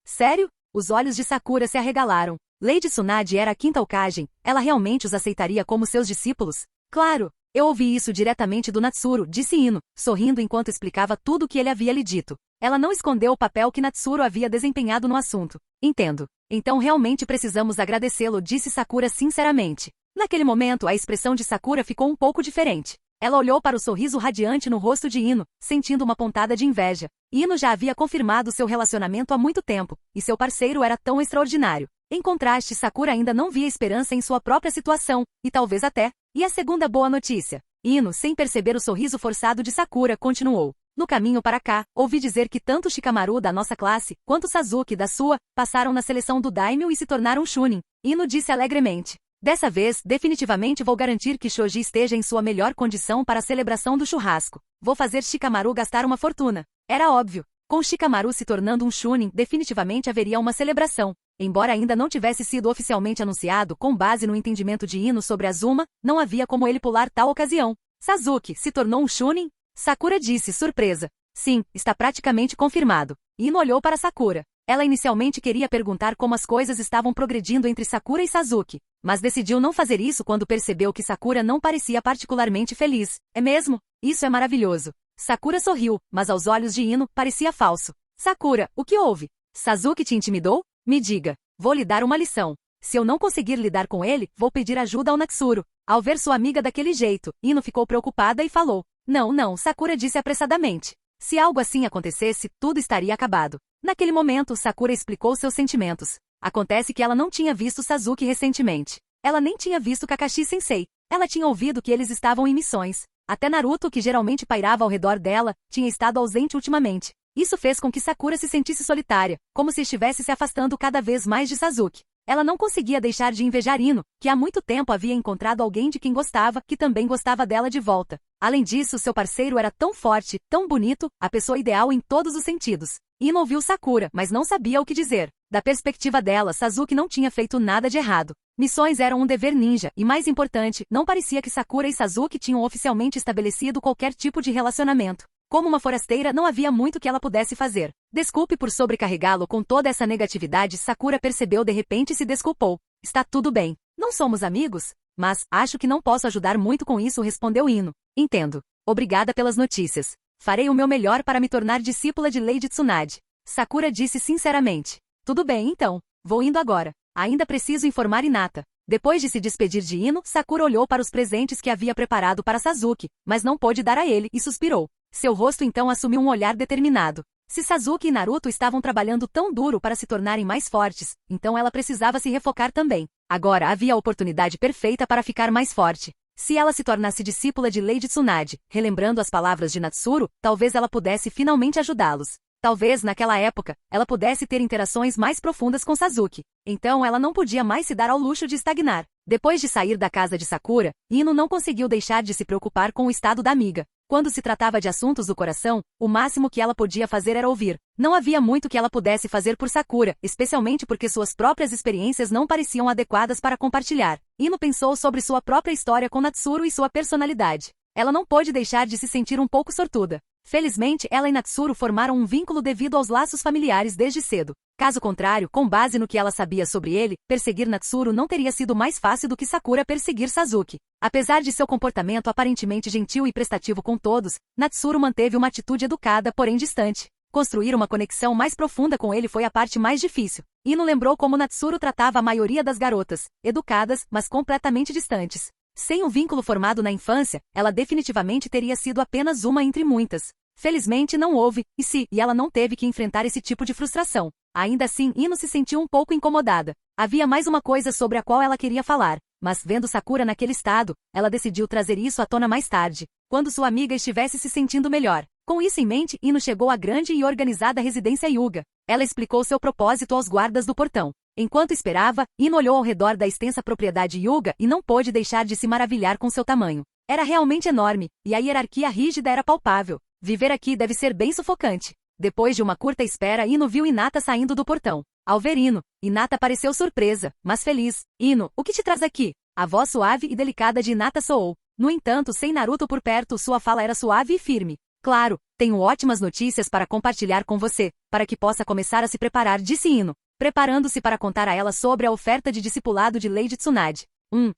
Sério? Os olhos de Sakura se arregalaram. Lady Tsunade era a quinta Hokage, ela realmente os aceitaria como seus discípulos? Claro, eu ouvi isso diretamente do Natsuru, disse Ino, sorrindo enquanto explicava tudo o que ele havia lhe dito. Ela não escondeu o papel que Natsuru havia desempenhado no assunto. Entendo. Então realmente precisamos agradecê-lo, disse Sakura sinceramente. Naquele momento, a expressão de Sakura ficou um pouco diferente. Ela olhou para o sorriso radiante no rosto de Ino, sentindo uma pontada de inveja. Ino já havia confirmado seu relacionamento há muito tempo, e seu parceiro era tão extraordinário. Em contraste, Sakura ainda não via esperança em sua própria situação, e talvez até. E a segunda boa notícia? Ino, sem perceber o sorriso forçado de Sakura, continuou. No caminho para cá, ouvi dizer que tanto Shikamaru da nossa classe, quanto Sasuke da sua, passaram na seleção do Daimyo e se tornaram Chunin. Ino disse alegremente. Dessa vez, definitivamente vou garantir que Shoji esteja em sua melhor condição para a celebração do churrasco. Vou fazer Shikamaru gastar uma fortuna. Era óbvio. Com Shikamaru se tornando um Chunin, definitivamente haveria uma celebração. Embora ainda não tivesse sido oficialmente anunciado, com base no entendimento de Ino sobre Azuma, não havia como ele pular tal ocasião. Sasuke se tornou um Chunin? Sakura disse, surpresa. Sim, está praticamente confirmado. Ino olhou para Sakura. Ela inicialmente queria perguntar como as coisas estavam progredindo entre Sakura e Sasuke, mas decidiu não fazer isso quando percebeu que Sakura não parecia particularmente feliz. É mesmo? Isso é maravilhoso. Sakura sorriu, mas aos olhos de Ino, parecia falso. Sakura, o que houve? Sasuke te intimidou? Me diga. Vou lhe dar uma lição. Se eu não conseguir lidar com ele, vou pedir ajuda ao Natsuru. Ao ver sua amiga daquele jeito, Ino ficou preocupada e falou. Não, Sakura disse apressadamente. Se algo assim acontecesse, tudo estaria acabado. Naquele momento, Sakura explicou seus sentimentos. Acontece que ela não tinha visto Sasuke recentemente. Ela nem tinha visto Kakashi Sensei. Ela tinha ouvido que eles estavam em missões. Até Naruto, que geralmente pairava ao redor dela, tinha estado ausente ultimamente. Isso fez com que Sakura se sentisse solitária, como se estivesse se afastando cada vez mais de Sasuke. Ela não conseguia deixar de invejar Ino, que há muito tempo havia encontrado alguém de quem gostava, que também gostava dela de volta. Além disso, seu parceiro era tão forte, tão bonito, a pessoa ideal em todos os sentidos. Ino ouviu Sakura, mas não sabia o que dizer. Da perspectiva dela, Sasuke não tinha feito nada de errado. Missões eram um dever ninja, e mais importante, não parecia que Sakura e Sasuke tinham oficialmente estabelecido qualquer tipo de relacionamento. Como uma forasteira, não havia muito que ela pudesse fazer. Desculpe por sobrecarregá-lo com toda essa negatividade, Sakura percebeu de repente e se desculpou. Está tudo bem. Não somos amigos? Mas, acho que não posso ajudar muito com isso, respondeu Ino. Entendo. Obrigada pelas notícias. Farei o meu melhor para me tornar discípula de Lady Tsunade. Sakura disse sinceramente. Tudo bem então. Vou indo agora. Ainda preciso informar Hinata. Depois de se despedir de Ino, Sakura olhou para os presentes que havia preparado para Sasuke, mas não pôde dar a ele, e suspirou. Seu rosto então assumiu um olhar determinado. Se Sasuke e Naruto estavam trabalhando tão duro para se tornarem mais fortes, então ela precisava se refocar também. Agora havia a oportunidade perfeita para ficar mais forte. Se ela se tornasse discípula de Lady Tsunade, relembrando as palavras de Natsuru, talvez ela pudesse finalmente ajudá-los. Talvez, naquela época, ela pudesse ter interações mais profundas com Sasuke. Então ela não podia mais se dar ao luxo de estagnar. Depois de sair da casa de Sakura, Ino não conseguiu deixar de se preocupar com o estado da amiga. Quando se tratava de assuntos do coração, o máximo que ela podia fazer era ouvir. Não havia muito que ela pudesse fazer por Sakura, especialmente porque suas próprias experiências não pareciam adequadas para compartilhar. Ino pensou sobre sua própria história com Natsuru e sua personalidade. Ela não pôde deixar de se sentir um pouco sortuda. Felizmente, ela e Natsuru formaram um vínculo devido aos laços familiares desde cedo. Caso contrário, com base no que ela sabia sobre ele, perseguir Natsuru não teria sido mais fácil do que Sakura perseguir Sasuke. Apesar de seu comportamento aparentemente gentil e prestativo com todos, Natsuru manteve uma atitude educada, porém distante. Construir uma conexão mais profunda com ele foi a parte mais difícil. Ino lembrou como Natsuru tratava a maioria das garotas, educadas, mas completamente distantes. Sem um vínculo formado na infância, ela definitivamente teria sido apenas uma entre muitas. Felizmente não houve, e ela não teve que enfrentar esse tipo de frustração. Ainda assim, Ino se sentiu um pouco incomodada. Havia mais uma coisa sobre a qual ela queria falar, mas vendo Sakura naquele estado, ela decidiu trazer isso à tona mais tarde, quando sua amiga estivesse se sentindo melhor. Com isso em mente, Ino chegou à grande e organizada residência Hyuga. Ela explicou seu propósito aos guardas do portão. Enquanto esperava, Ino olhou ao redor da extensa propriedade Hyuga e não pôde deixar de se maravilhar com seu tamanho. Era realmente enorme, e a hierarquia rígida era palpável. Viver aqui deve ser bem sufocante. Depois de uma curta espera, Ino viu Hinata saindo do portão. Ao ver Ino, Hinata pareceu surpresa, mas feliz. Ino, o que te traz aqui? A voz suave e delicada de Hinata soou. No entanto, sem Naruto por perto, sua fala era suave e firme. Claro, tenho ótimas notícias para compartilhar com você, para que possa começar a se preparar, disse Ino, preparando-se para contar a ela sobre a oferta de discipulado de Lady Tsunade.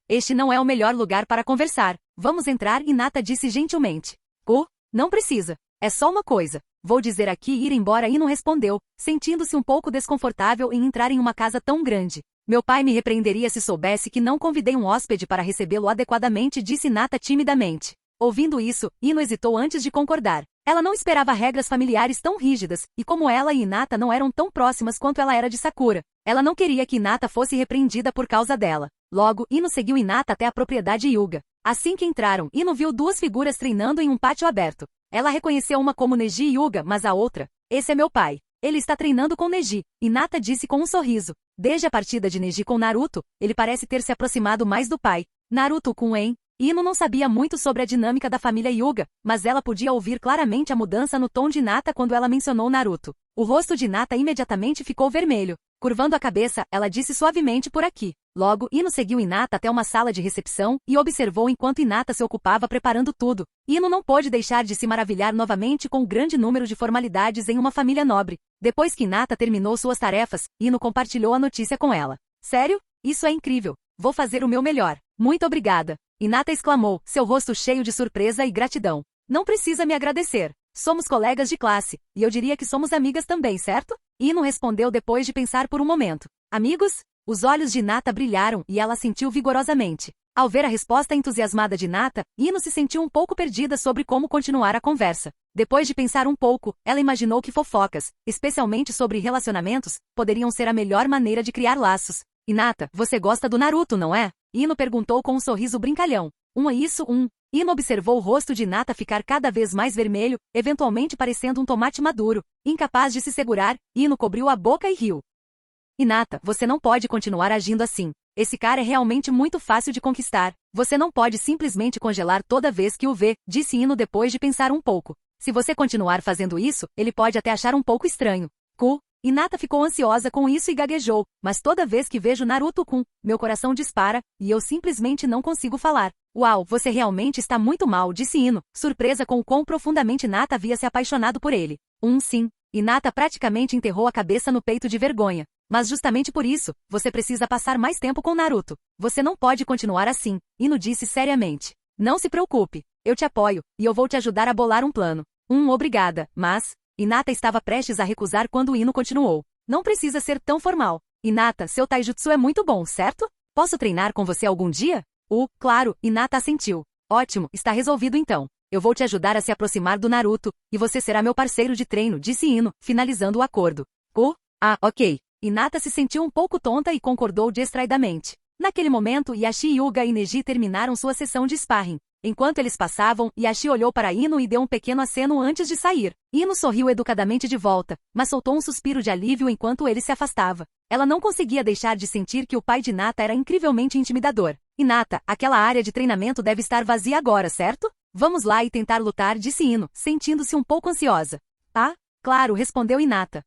Este não é o melhor lugar para conversar. Vamos entrar, Hinata disse gentilmente. Não precisa. É só uma coisa. Vou dizer aqui e ir embora. Ino respondeu, sentindo-se um pouco desconfortável em entrar em uma casa tão grande. Meu pai me repreenderia se soubesse que não convidei um hóspede para recebê-lo adequadamente, disse Hinata timidamente. Ouvindo isso, Ino hesitou antes de concordar. Ela não esperava regras familiares tão rígidas, e como ela e Hinata não eram tão próximas quanto ela era de Sakura, ela não queria que Hinata fosse repreendida por causa dela. Logo, Ino seguiu Hinata até a propriedade Hyuga. Assim que entraram, Ino viu duas figuras treinando em um pátio aberto. Ela reconheceu uma como Neji Hyuga, mas a outra, esse é meu pai. Ele está treinando com Neji, Hinata disse com um sorriso. Desde a partida de Neji com Naruto, ele parece ter se aproximado mais do pai. Naruto com En. Ino não sabia muito sobre a dinâmica da família Hyuga, mas ela podia ouvir claramente a mudança no tom de Hinata quando ela mencionou Naruto. O rosto de Hinata imediatamente ficou vermelho. Curvando a cabeça, ela disse suavemente por aqui. Logo, Ino seguiu Hinata até uma sala de recepção e observou enquanto Hinata se ocupava preparando tudo. Ino não pôde deixar de se maravilhar novamente com o grande número de formalidades em uma família nobre. Depois que Hinata terminou suas tarefas, Ino compartilhou a notícia com ela. Sério? Isso é incrível. Vou fazer o meu melhor. Muito obrigada. Hinata exclamou, seu rosto cheio de surpresa e gratidão. Não precisa me agradecer. Somos colegas de classe, e eu diria que somos amigas também, certo? Ino respondeu depois de pensar por um momento. Amigos? Os olhos de Hinata brilharam e ela sentiu vigorosamente. Ao ver a resposta entusiasmada de Hinata, Ino se sentiu um pouco perdida sobre como continuar a conversa. Depois de pensar um pouco, ela imaginou que fofocas, especialmente sobre relacionamentos, poderiam ser a melhor maneira de criar laços. Hinata, você gosta do Naruto, não é? Ino perguntou com um sorriso brincalhão. Ino observou o rosto de Hinata ficar cada vez mais vermelho, eventualmente parecendo um tomate maduro. Incapaz de se segurar, Ino cobriu a boca e riu. Hinata, você não pode continuar agindo assim. Esse cara é realmente muito fácil de conquistar. Você não pode simplesmente congelar toda vez que o vê, disse Ino depois de pensar um pouco. Se você continuar fazendo isso, ele pode até achar um pouco estranho. Hinata ficou ansiosa com isso e gaguejou, mas toda vez que vejo Naruto-kun, meu coração dispara, e eu simplesmente não consigo falar. Uau, você realmente está muito mal, disse Ino, surpresa com o quão profundamente Hinata havia se apaixonado por ele. Sim. Hinata praticamente enterrou a cabeça no peito de vergonha. Mas justamente por isso, você precisa passar mais tempo com Naruto. Você não pode continuar assim, Ino disse seriamente. Não se preocupe, eu te apoio, e eu vou te ajudar a bolar um plano. Obrigada, mas... Hinata estava prestes a recusar quando Ino continuou. Não precisa ser tão formal. Hinata, seu taijutsu é muito bom, certo? Posso treinar com você algum dia? Claro, Hinata assentiu. Ótimo, está resolvido então. Eu vou te ajudar a se aproximar do Naruto, e você será meu parceiro de treino, disse Ino, finalizando o acordo. Ok. Hinata se sentiu um pouco tonta e concordou distraidamente. Naquele momento, Yashi Hyuga e Neji terminaram sua sessão de sparring. Enquanto eles passavam, Yashi olhou para Ino e deu um pequeno aceno antes de sair. Ino sorriu educadamente de volta, mas soltou um suspiro de alívio enquanto ele se afastava. Ela não conseguia deixar de sentir que o pai de Hinata era incrivelmente intimidador. Hinata, aquela área de treinamento deve estar vazia agora, certo? Vamos lá e tentar lutar, disse Ino, sentindo-se um pouco ansiosa. Claro, respondeu Hinata.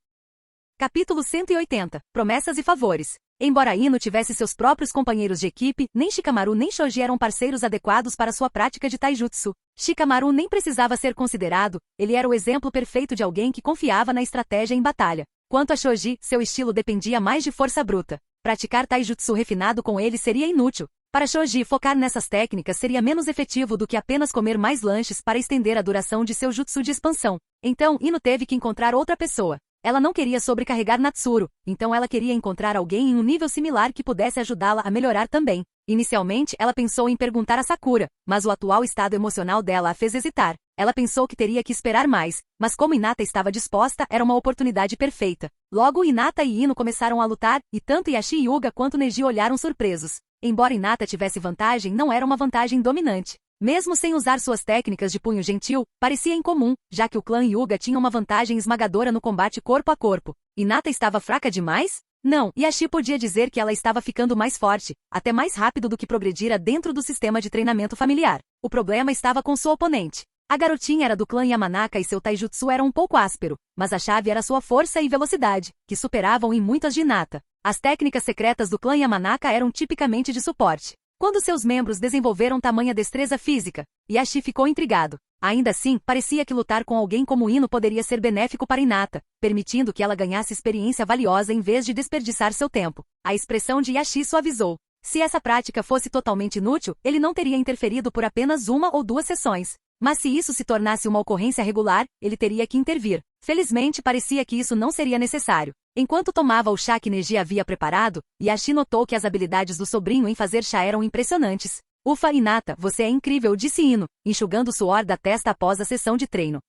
Capítulo 180. Promessas e favores. Embora Ino tivesse seus próprios companheiros de equipe, nem Shikamaru nem Shoji eram parceiros adequados para sua prática de taijutsu. Shikamaru nem precisava ser considerado, ele era o exemplo perfeito de alguém que confiava na estratégia em batalha. Quanto a Shoji, seu estilo dependia mais de força bruta. Praticar taijutsu refinado com ele seria inútil. Para Shoji, focar nessas técnicas seria menos efetivo do que apenas comer mais lanches para estender a duração de seu jutsu de expansão. Então, Ino teve que encontrar outra pessoa. Ela não queria sobrecarregar Natsuru, então ela queria encontrar alguém em um nível similar que pudesse ajudá-la a melhorar também. Inicialmente, ela pensou em perguntar a Sakura, mas o atual estado emocional dela a fez hesitar. Ela pensou que teria que esperar mais, mas como Hinata estava disposta, era uma oportunidade perfeita. Logo, Hinata e Ino começaram a lutar, e tanto Yashi Hyuga quanto Neji olharam surpresos. Embora Hinata tivesse vantagem, não era uma vantagem dominante. Mesmo sem usar suas técnicas de punho gentil, parecia incomum, já que o clã Hyuga tinha uma vantagem esmagadora no combate corpo a corpo. Hinata estava fraca demais? Não, Yashi podia dizer que ela estava ficando mais forte, até mais rápido do que progredira dentro do sistema de treinamento familiar. O problema estava com sua oponente. A garotinha era do clã Yamanaka e seu taijutsu era um pouco áspero, mas a chave era sua força e velocidade, que superavam em muitas de Hinata. As técnicas secretas do clã Yamanaka eram tipicamente de suporte. Quando seus membros desenvolveram tamanha destreza física, Yashi ficou intrigado. Ainda assim, parecia que lutar com alguém como Ino poderia ser benéfico para Hinata, permitindo que ela ganhasse experiência valiosa em vez de desperdiçar seu tempo. A expressão de Yashi suavizou. Se essa prática fosse totalmente inútil, ele não teria interferido por apenas 1 ou 2 sessões. Mas se isso se tornasse uma ocorrência regular, ele teria que intervir. Felizmente parecia que isso não seria necessário. Enquanto tomava o chá que Neji havia preparado, Yashi notou que as habilidades do sobrinho em fazer chá eram impressionantes. Ufa, Hinata, você é incrível, disse Ino, enxugando o suor da testa após a sessão de treino.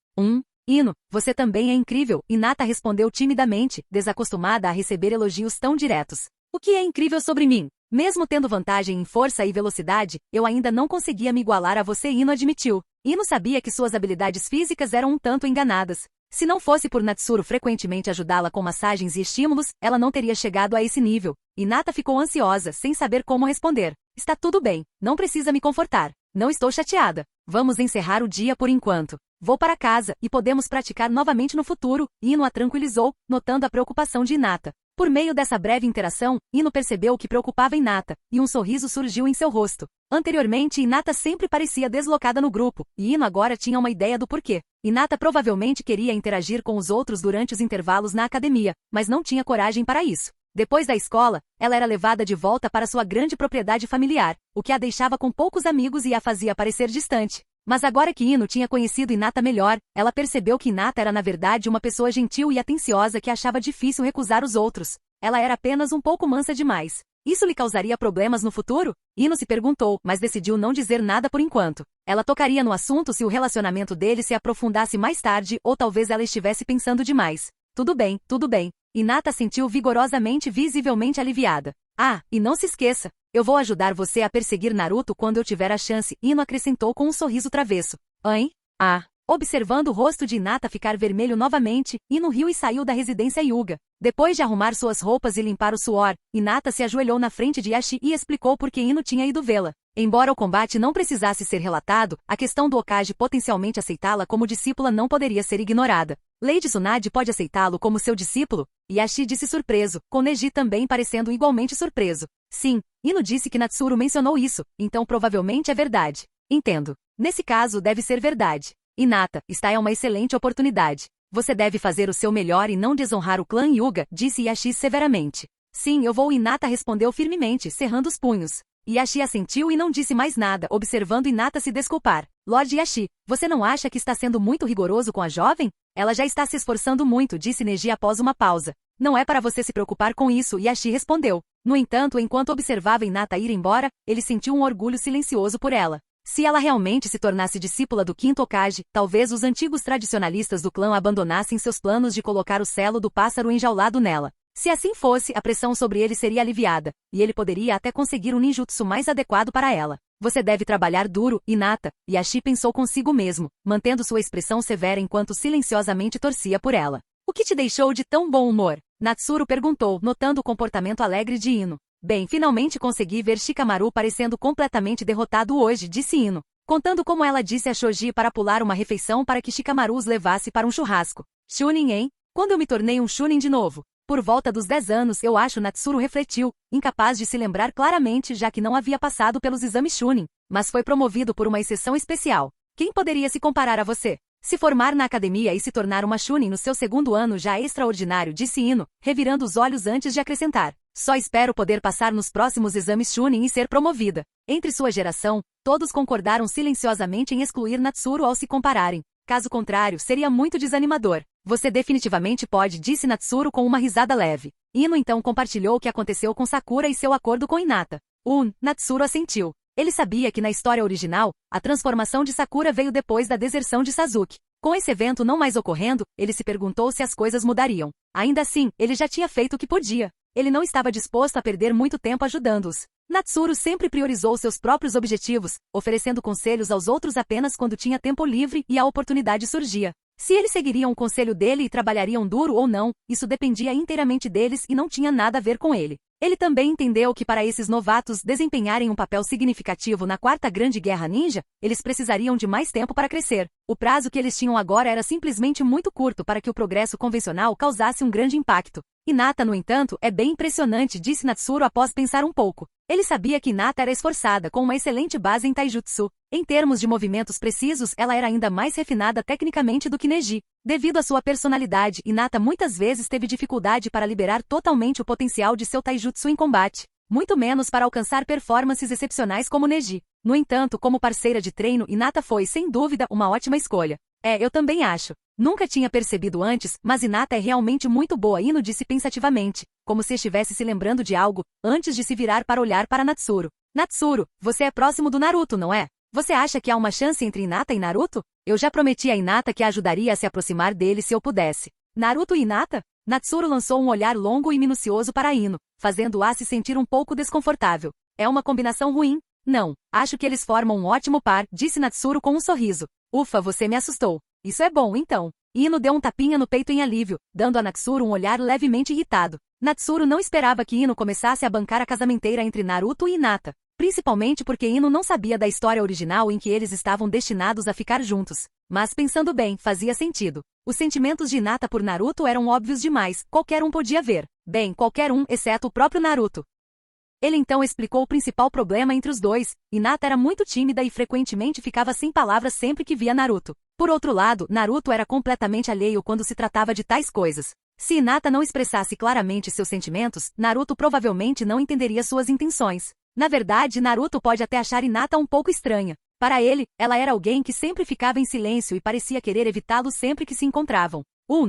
Ino, você também é incrível, Hinata respondeu timidamente, desacostumada a receber elogios tão diretos. O que é incrível sobre mim? Mesmo tendo vantagem em força e velocidade, eu ainda não conseguia me igualar a você, Ino admitiu. Ino sabia que suas habilidades físicas eram um tanto enganadas. Se não fosse por Natsuru frequentemente ajudá-la com massagens e estímulos, ela não teria chegado a esse nível. Hinata ficou ansiosa, sem saber como responder. Está tudo bem, não precisa me confortar. Não estou chateada. Vamos encerrar o dia por enquanto. Vou para casa, e podemos praticar novamente no futuro, Ino a tranquilizou, notando a preocupação de Hinata. Por meio dessa breve interação, Ino percebeu o que preocupava Hinata, e um sorriso surgiu em seu rosto. Anteriormente, Hinata sempre parecia deslocada no grupo, e Ino agora tinha uma ideia do porquê. Hinata provavelmente queria interagir com os outros durante os intervalos na academia, mas não tinha coragem para isso. Depois da escola, ela era levada de volta para sua grande propriedade familiar, o que a deixava com poucos amigos e a fazia parecer distante. Mas agora que Ino tinha conhecido Hinata melhor, ela percebeu que Hinata era na verdade uma pessoa gentil e atenciosa que achava difícil recusar os outros. Ela era apenas um pouco mansa demais. Isso lhe causaria problemas no futuro? Ino se perguntou, mas decidiu não dizer nada por enquanto. Ela tocaria no assunto se o relacionamento deles se aprofundasse mais tarde ou talvez ela estivesse pensando demais. Tudo bem, tudo bem. Hinata sentiu vigorosamente, visivelmente aliviada. Ah, e não se esqueça, eu vou ajudar você a perseguir Naruto quando eu tiver a chance, Ino acrescentou com um sorriso travesso. Hein? Ah. Observando o rosto de Hinata ficar vermelho novamente, Ino riu e saiu da residência Hyuga. Depois de arrumar suas roupas e limpar o suor, Hinata se ajoelhou na frente de Yashi e explicou por que Ino tinha ido vê-la. Embora o combate não precisasse ser relatado, a questão do Hokage potencialmente aceitá-la como discípula não poderia ser ignorada. Lady Tsunade pode aceitá-lo como seu discípulo? Yashi disse surpreso, com Neji também parecendo igualmente surpreso. Sim, Ino disse que Natsuru mencionou isso, então provavelmente é verdade. Entendo. Nesse caso deve ser verdade. Hinata, esta é uma excelente oportunidade. Você deve fazer o seu melhor e não desonrar o clã Hyuga, disse Yashi severamente. Sim, eu vou, Hinata respondeu firmemente, cerrando os punhos. Yashi assentiu e não disse mais nada, observando Hinata se desculpar. Lord Yashi, você não acha que está sendo muito rigoroso com a jovem? Ela já está se esforçando muito, disse Neji após uma pausa. Não é para você se preocupar com isso, Yashi respondeu. No entanto, enquanto observava Hinata ir embora, ele sentiu um orgulho silencioso por ela. Se ela realmente se tornasse discípula do quinto Hokage, talvez os antigos tradicionalistas do clã abandonassem seus planos de colocar o selo do pássaro enjaulado nela. Se assim fosse, a pressão sobre ele seria aliviada, e ele poderia até conseguir um ninjutsu mais adequado para ela. Você deve trabalhar duro, Hinata, Yashi pensou consigo mesmo, mantendo sua expressão severa enquanto silenciosamente torcia por ela. O que te deixou de tão bom humor? Natsuru perguntou, notando o comportamento alegre de Ino. Bem, finalmente consegui ver Shikamaru parecendo completamente derrotado hoje, disse Ino, contando como ela disse a Shoji para pular uma refeição para que Shikamaru os levasse para um churrasco. Chunin, hein? Quando eu me tornei um Chunin de novo? Por volta dos 10 anos, eu acho, Natsuru refletiu, incapaz de se lembrar claramente já que não havia passado pelos exames Chunin, mas foi promovido por uma exceção especial. Quem poderia se comparar a você? Se formar na academia e se tornar uma Chunin no seu segundo ano já é extraordinário, disse Ino, revirando os olhos antes de acrescentar. Só espero poder passar nos próximos exames Chunin e ser promovida. Entre sua geração, todos concordaram silenciosamente em excluir Natsuru ao se compararem. Caso contrário, seria muito desanimador. Você definitivamente pode, disse Natsuru com uma risada leve. Ino então compartilhou o que aconteceu com Sakura e seu acordo com Hinata. Natsuru assentiu. Ele sabia que na história original, a transformação de Sakura veio depois da deserção de Sasuke. Com esse evento não mais ocorrendo, ele se perguntou se as coisas mudariam. Ainda assim, ele já tinha feito o que podia. Ele não estava disposto a perder muito tempo ajudando-os. Natsuru sempre priorizou seus próprios objetivos, oferecendo conselhos aos outros apenas quando tinha tempo livre e a oportunidade surgia. Se eles seguiriam o conselho dele e trabalhariam duro ou não, isso dependia inteiramente deles e não tinha nada a ver com ele. Ele também entendeu que para esses novatos desempenharem um papel significativo na Quarta Grande Guerra Ninja, eles precisariam de mais tempo para crescer. O prazo que eles tinham agora era simplesmente muito curto para que o progresso convencional causasse um grande impacto. Hinata, no entanto, é bem impressionante, disse Natsuru após pensar um pouco. Ele sabia que Hinata era esforçada, com uma excelente base em taijutsu. Em termos de movimentos precisos, ela era ainda mais refinada tecnicamente do que Neji. Devido à sua personalidade, Hinata muitas vezes teve dificuldade para liberar totalmente o potencial de seu taijutsu em combate, muito menos para alcançar performances excepcionais como Neji. No entanto, como parceira de treino, Hinata foi, sem dúvida, uma ótima escolha. Eu também acho. Nunca tinha percebido antes, mas Hinata é realmente muito boa, Ino disse pensativamente, como se estivesse se lembrando de algo, antes de se virar para olhar para Natsuru. Natsuru, você é próximo do Naruto, não é? Você acha que há uma chance entre Hinata e Naruto? Eu já prometi a Hinata que a ajudaria a se aproximar dele se eu pudesse. Naruto e Hinata? Natsuru lançou um olhar longo e minucioso para Ino, fazendo-a se sentir um pouco desconfortável. É uma combinação ruim? Não, acho que eles formam um ótimo par, disse Natsuru com um sorriso. Ufa, você me assustou. Isso é bom, então. Ino deu um tapinha no peito em alívio, dando a Natsuru um olhar levemente irritado. Natsuru não esperava que Ino começasse a bancar a casamenteira entre Naruto e Hinata, principalmente porque Ino não sabia da história original em que eles estavam destinados a ficar juntos. Mas pensando bem, fazia sentido. Os sentimentos de Hinata por Naruto eram óbvios demais, qualquer um podia ver. Bem, qualquer um, exceto o próprio Naruto. Ele então explicou o principal problema entre os dois. Hinata era muito tímida e frequentemente ficava sem palavras sempre que via Naruto. Por outro lado, Naruto era completamente alheio quando se tratava de tais coisas. Se Hinata não expressasse claramente seus sentimentos, Naruto provavelmente não entenderia suas intenções. Na verdade, Naruto pode até achar Hinata um pouco estranha. Para ele, ela era alguém que sempre ficava em silêncio e parecia querer evitá-lo sempre que se encontravam.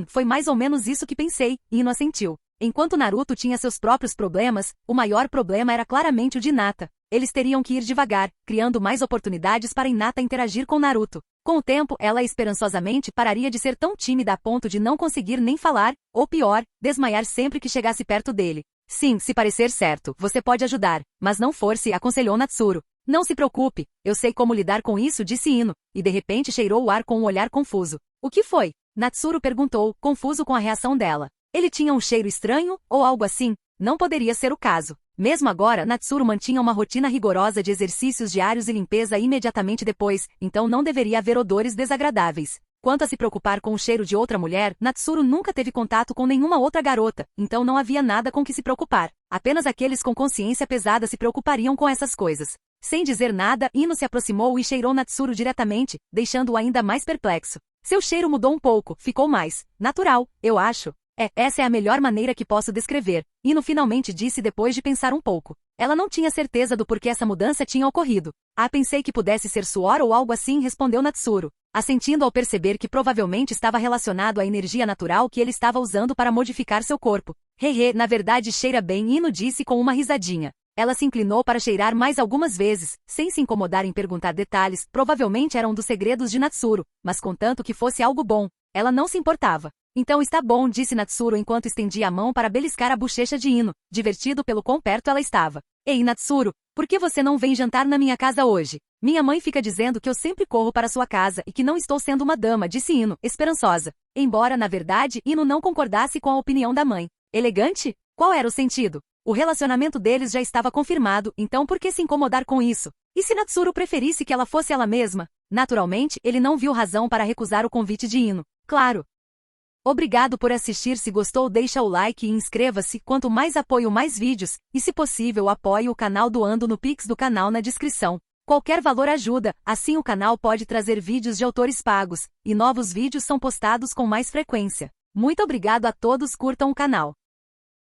Foi mais ou menos isso que pensei, Ino assentiu. Enquanto Naruto tinha seus próprios problemas, o maior problema era claramente o de Hinata. Eles teriam que ir devagar, criando mais oportunidades para Hinata interagir com Naruto. Com o tempo, ela esperançosamente pararia de ser tão tímida a ponto de não conseguir nem falar, ou pior, desmaiar sempre que chegasse perto dele. Sim, se parecer certo, você pode ajudar, mas não force, aconselhou Natsuru. Não se preocupe, eu sei como lidar com isso, disse Ino, e de repente cheirou o ar com um olhar confuso. O que foi? Natsuru perguntou, confuso com a reação dela. Ele tinha um cheiro estranho, ou algo assim? Não poderia ser o caso. Mesmo agora, Natsuru mantinha uma rotina rigorosa de exercícios diários e limpeza imediatamente depois, então não deveria haver odores desagradáveis. Quanto a se preocupar com o cheiro de outra mulher, Natsuru nunca teve contato com nenhuma outra garota, então não havia nada com que se preocupar. Apenas aqueles com consciência pesada se preocupariam com essas coisas. Sem dizer nada, Ino se aproximou e cheirou Natsuru diretamente, deixando-o ainda mais perplexo. Seu cheiro mudou um pouco, ficou mais natural, eu acho. Essa é a melhor maneira que posso descrever, Ino finalmente disse depois de pensar um pouco. Ela não tinha certeza do porquê essa mudança tinha ocorrido. Pensei que pudesse ser suor ou algo assim, respondeu Natsuru, assentindo ao perceber que provavelmente estava relacionado à energia natural que ele estava usando para modificar seu corpo. Na verdade cheira bem, Ino disse com uma risadinha. Ela se inclinou para cheirar mais algumas vezes, sem se incomodar em perguntar detalhes, provavelmente era um dos segredos de Natsuru, mas contanto que fosse algo bom, ela não se importava. Então está bom, disse Natsuru enquanto estendia a mão para beliscar a bochecha de Ino, divertido pelo quão perto ela estava. Ei, Natsuru, por que você não vem jantar na minha casa hoje? Minha mãe fica dizendo que eu sempre corro para sua casa e que não estou sendo uma dama, disse Ino, esperançosa. Embora, na verdade, Ino não concordasse com a opinião da mãe. Elegante? Qual era o sentido? O relacionamento deles já estava confirmado, então por que se incomodar com isso? E se Natsuru preferisse que ela fosse ela mesma? Naturalmente, ele não viu razão para recusar o convite de Ino. Claro. Obrigado por assistir, se gostou deixa o like e inscreva-se, quanto mais apoio mais vídeos, e se possível apoie o canal doando no Pix do canal na descrição. Qualquer valor ajuda, assim o canal pode trazer vídeos de autores pagos, e novos vídeos são postados com mais frequência. Muito obrigado a todos, curtam o canal.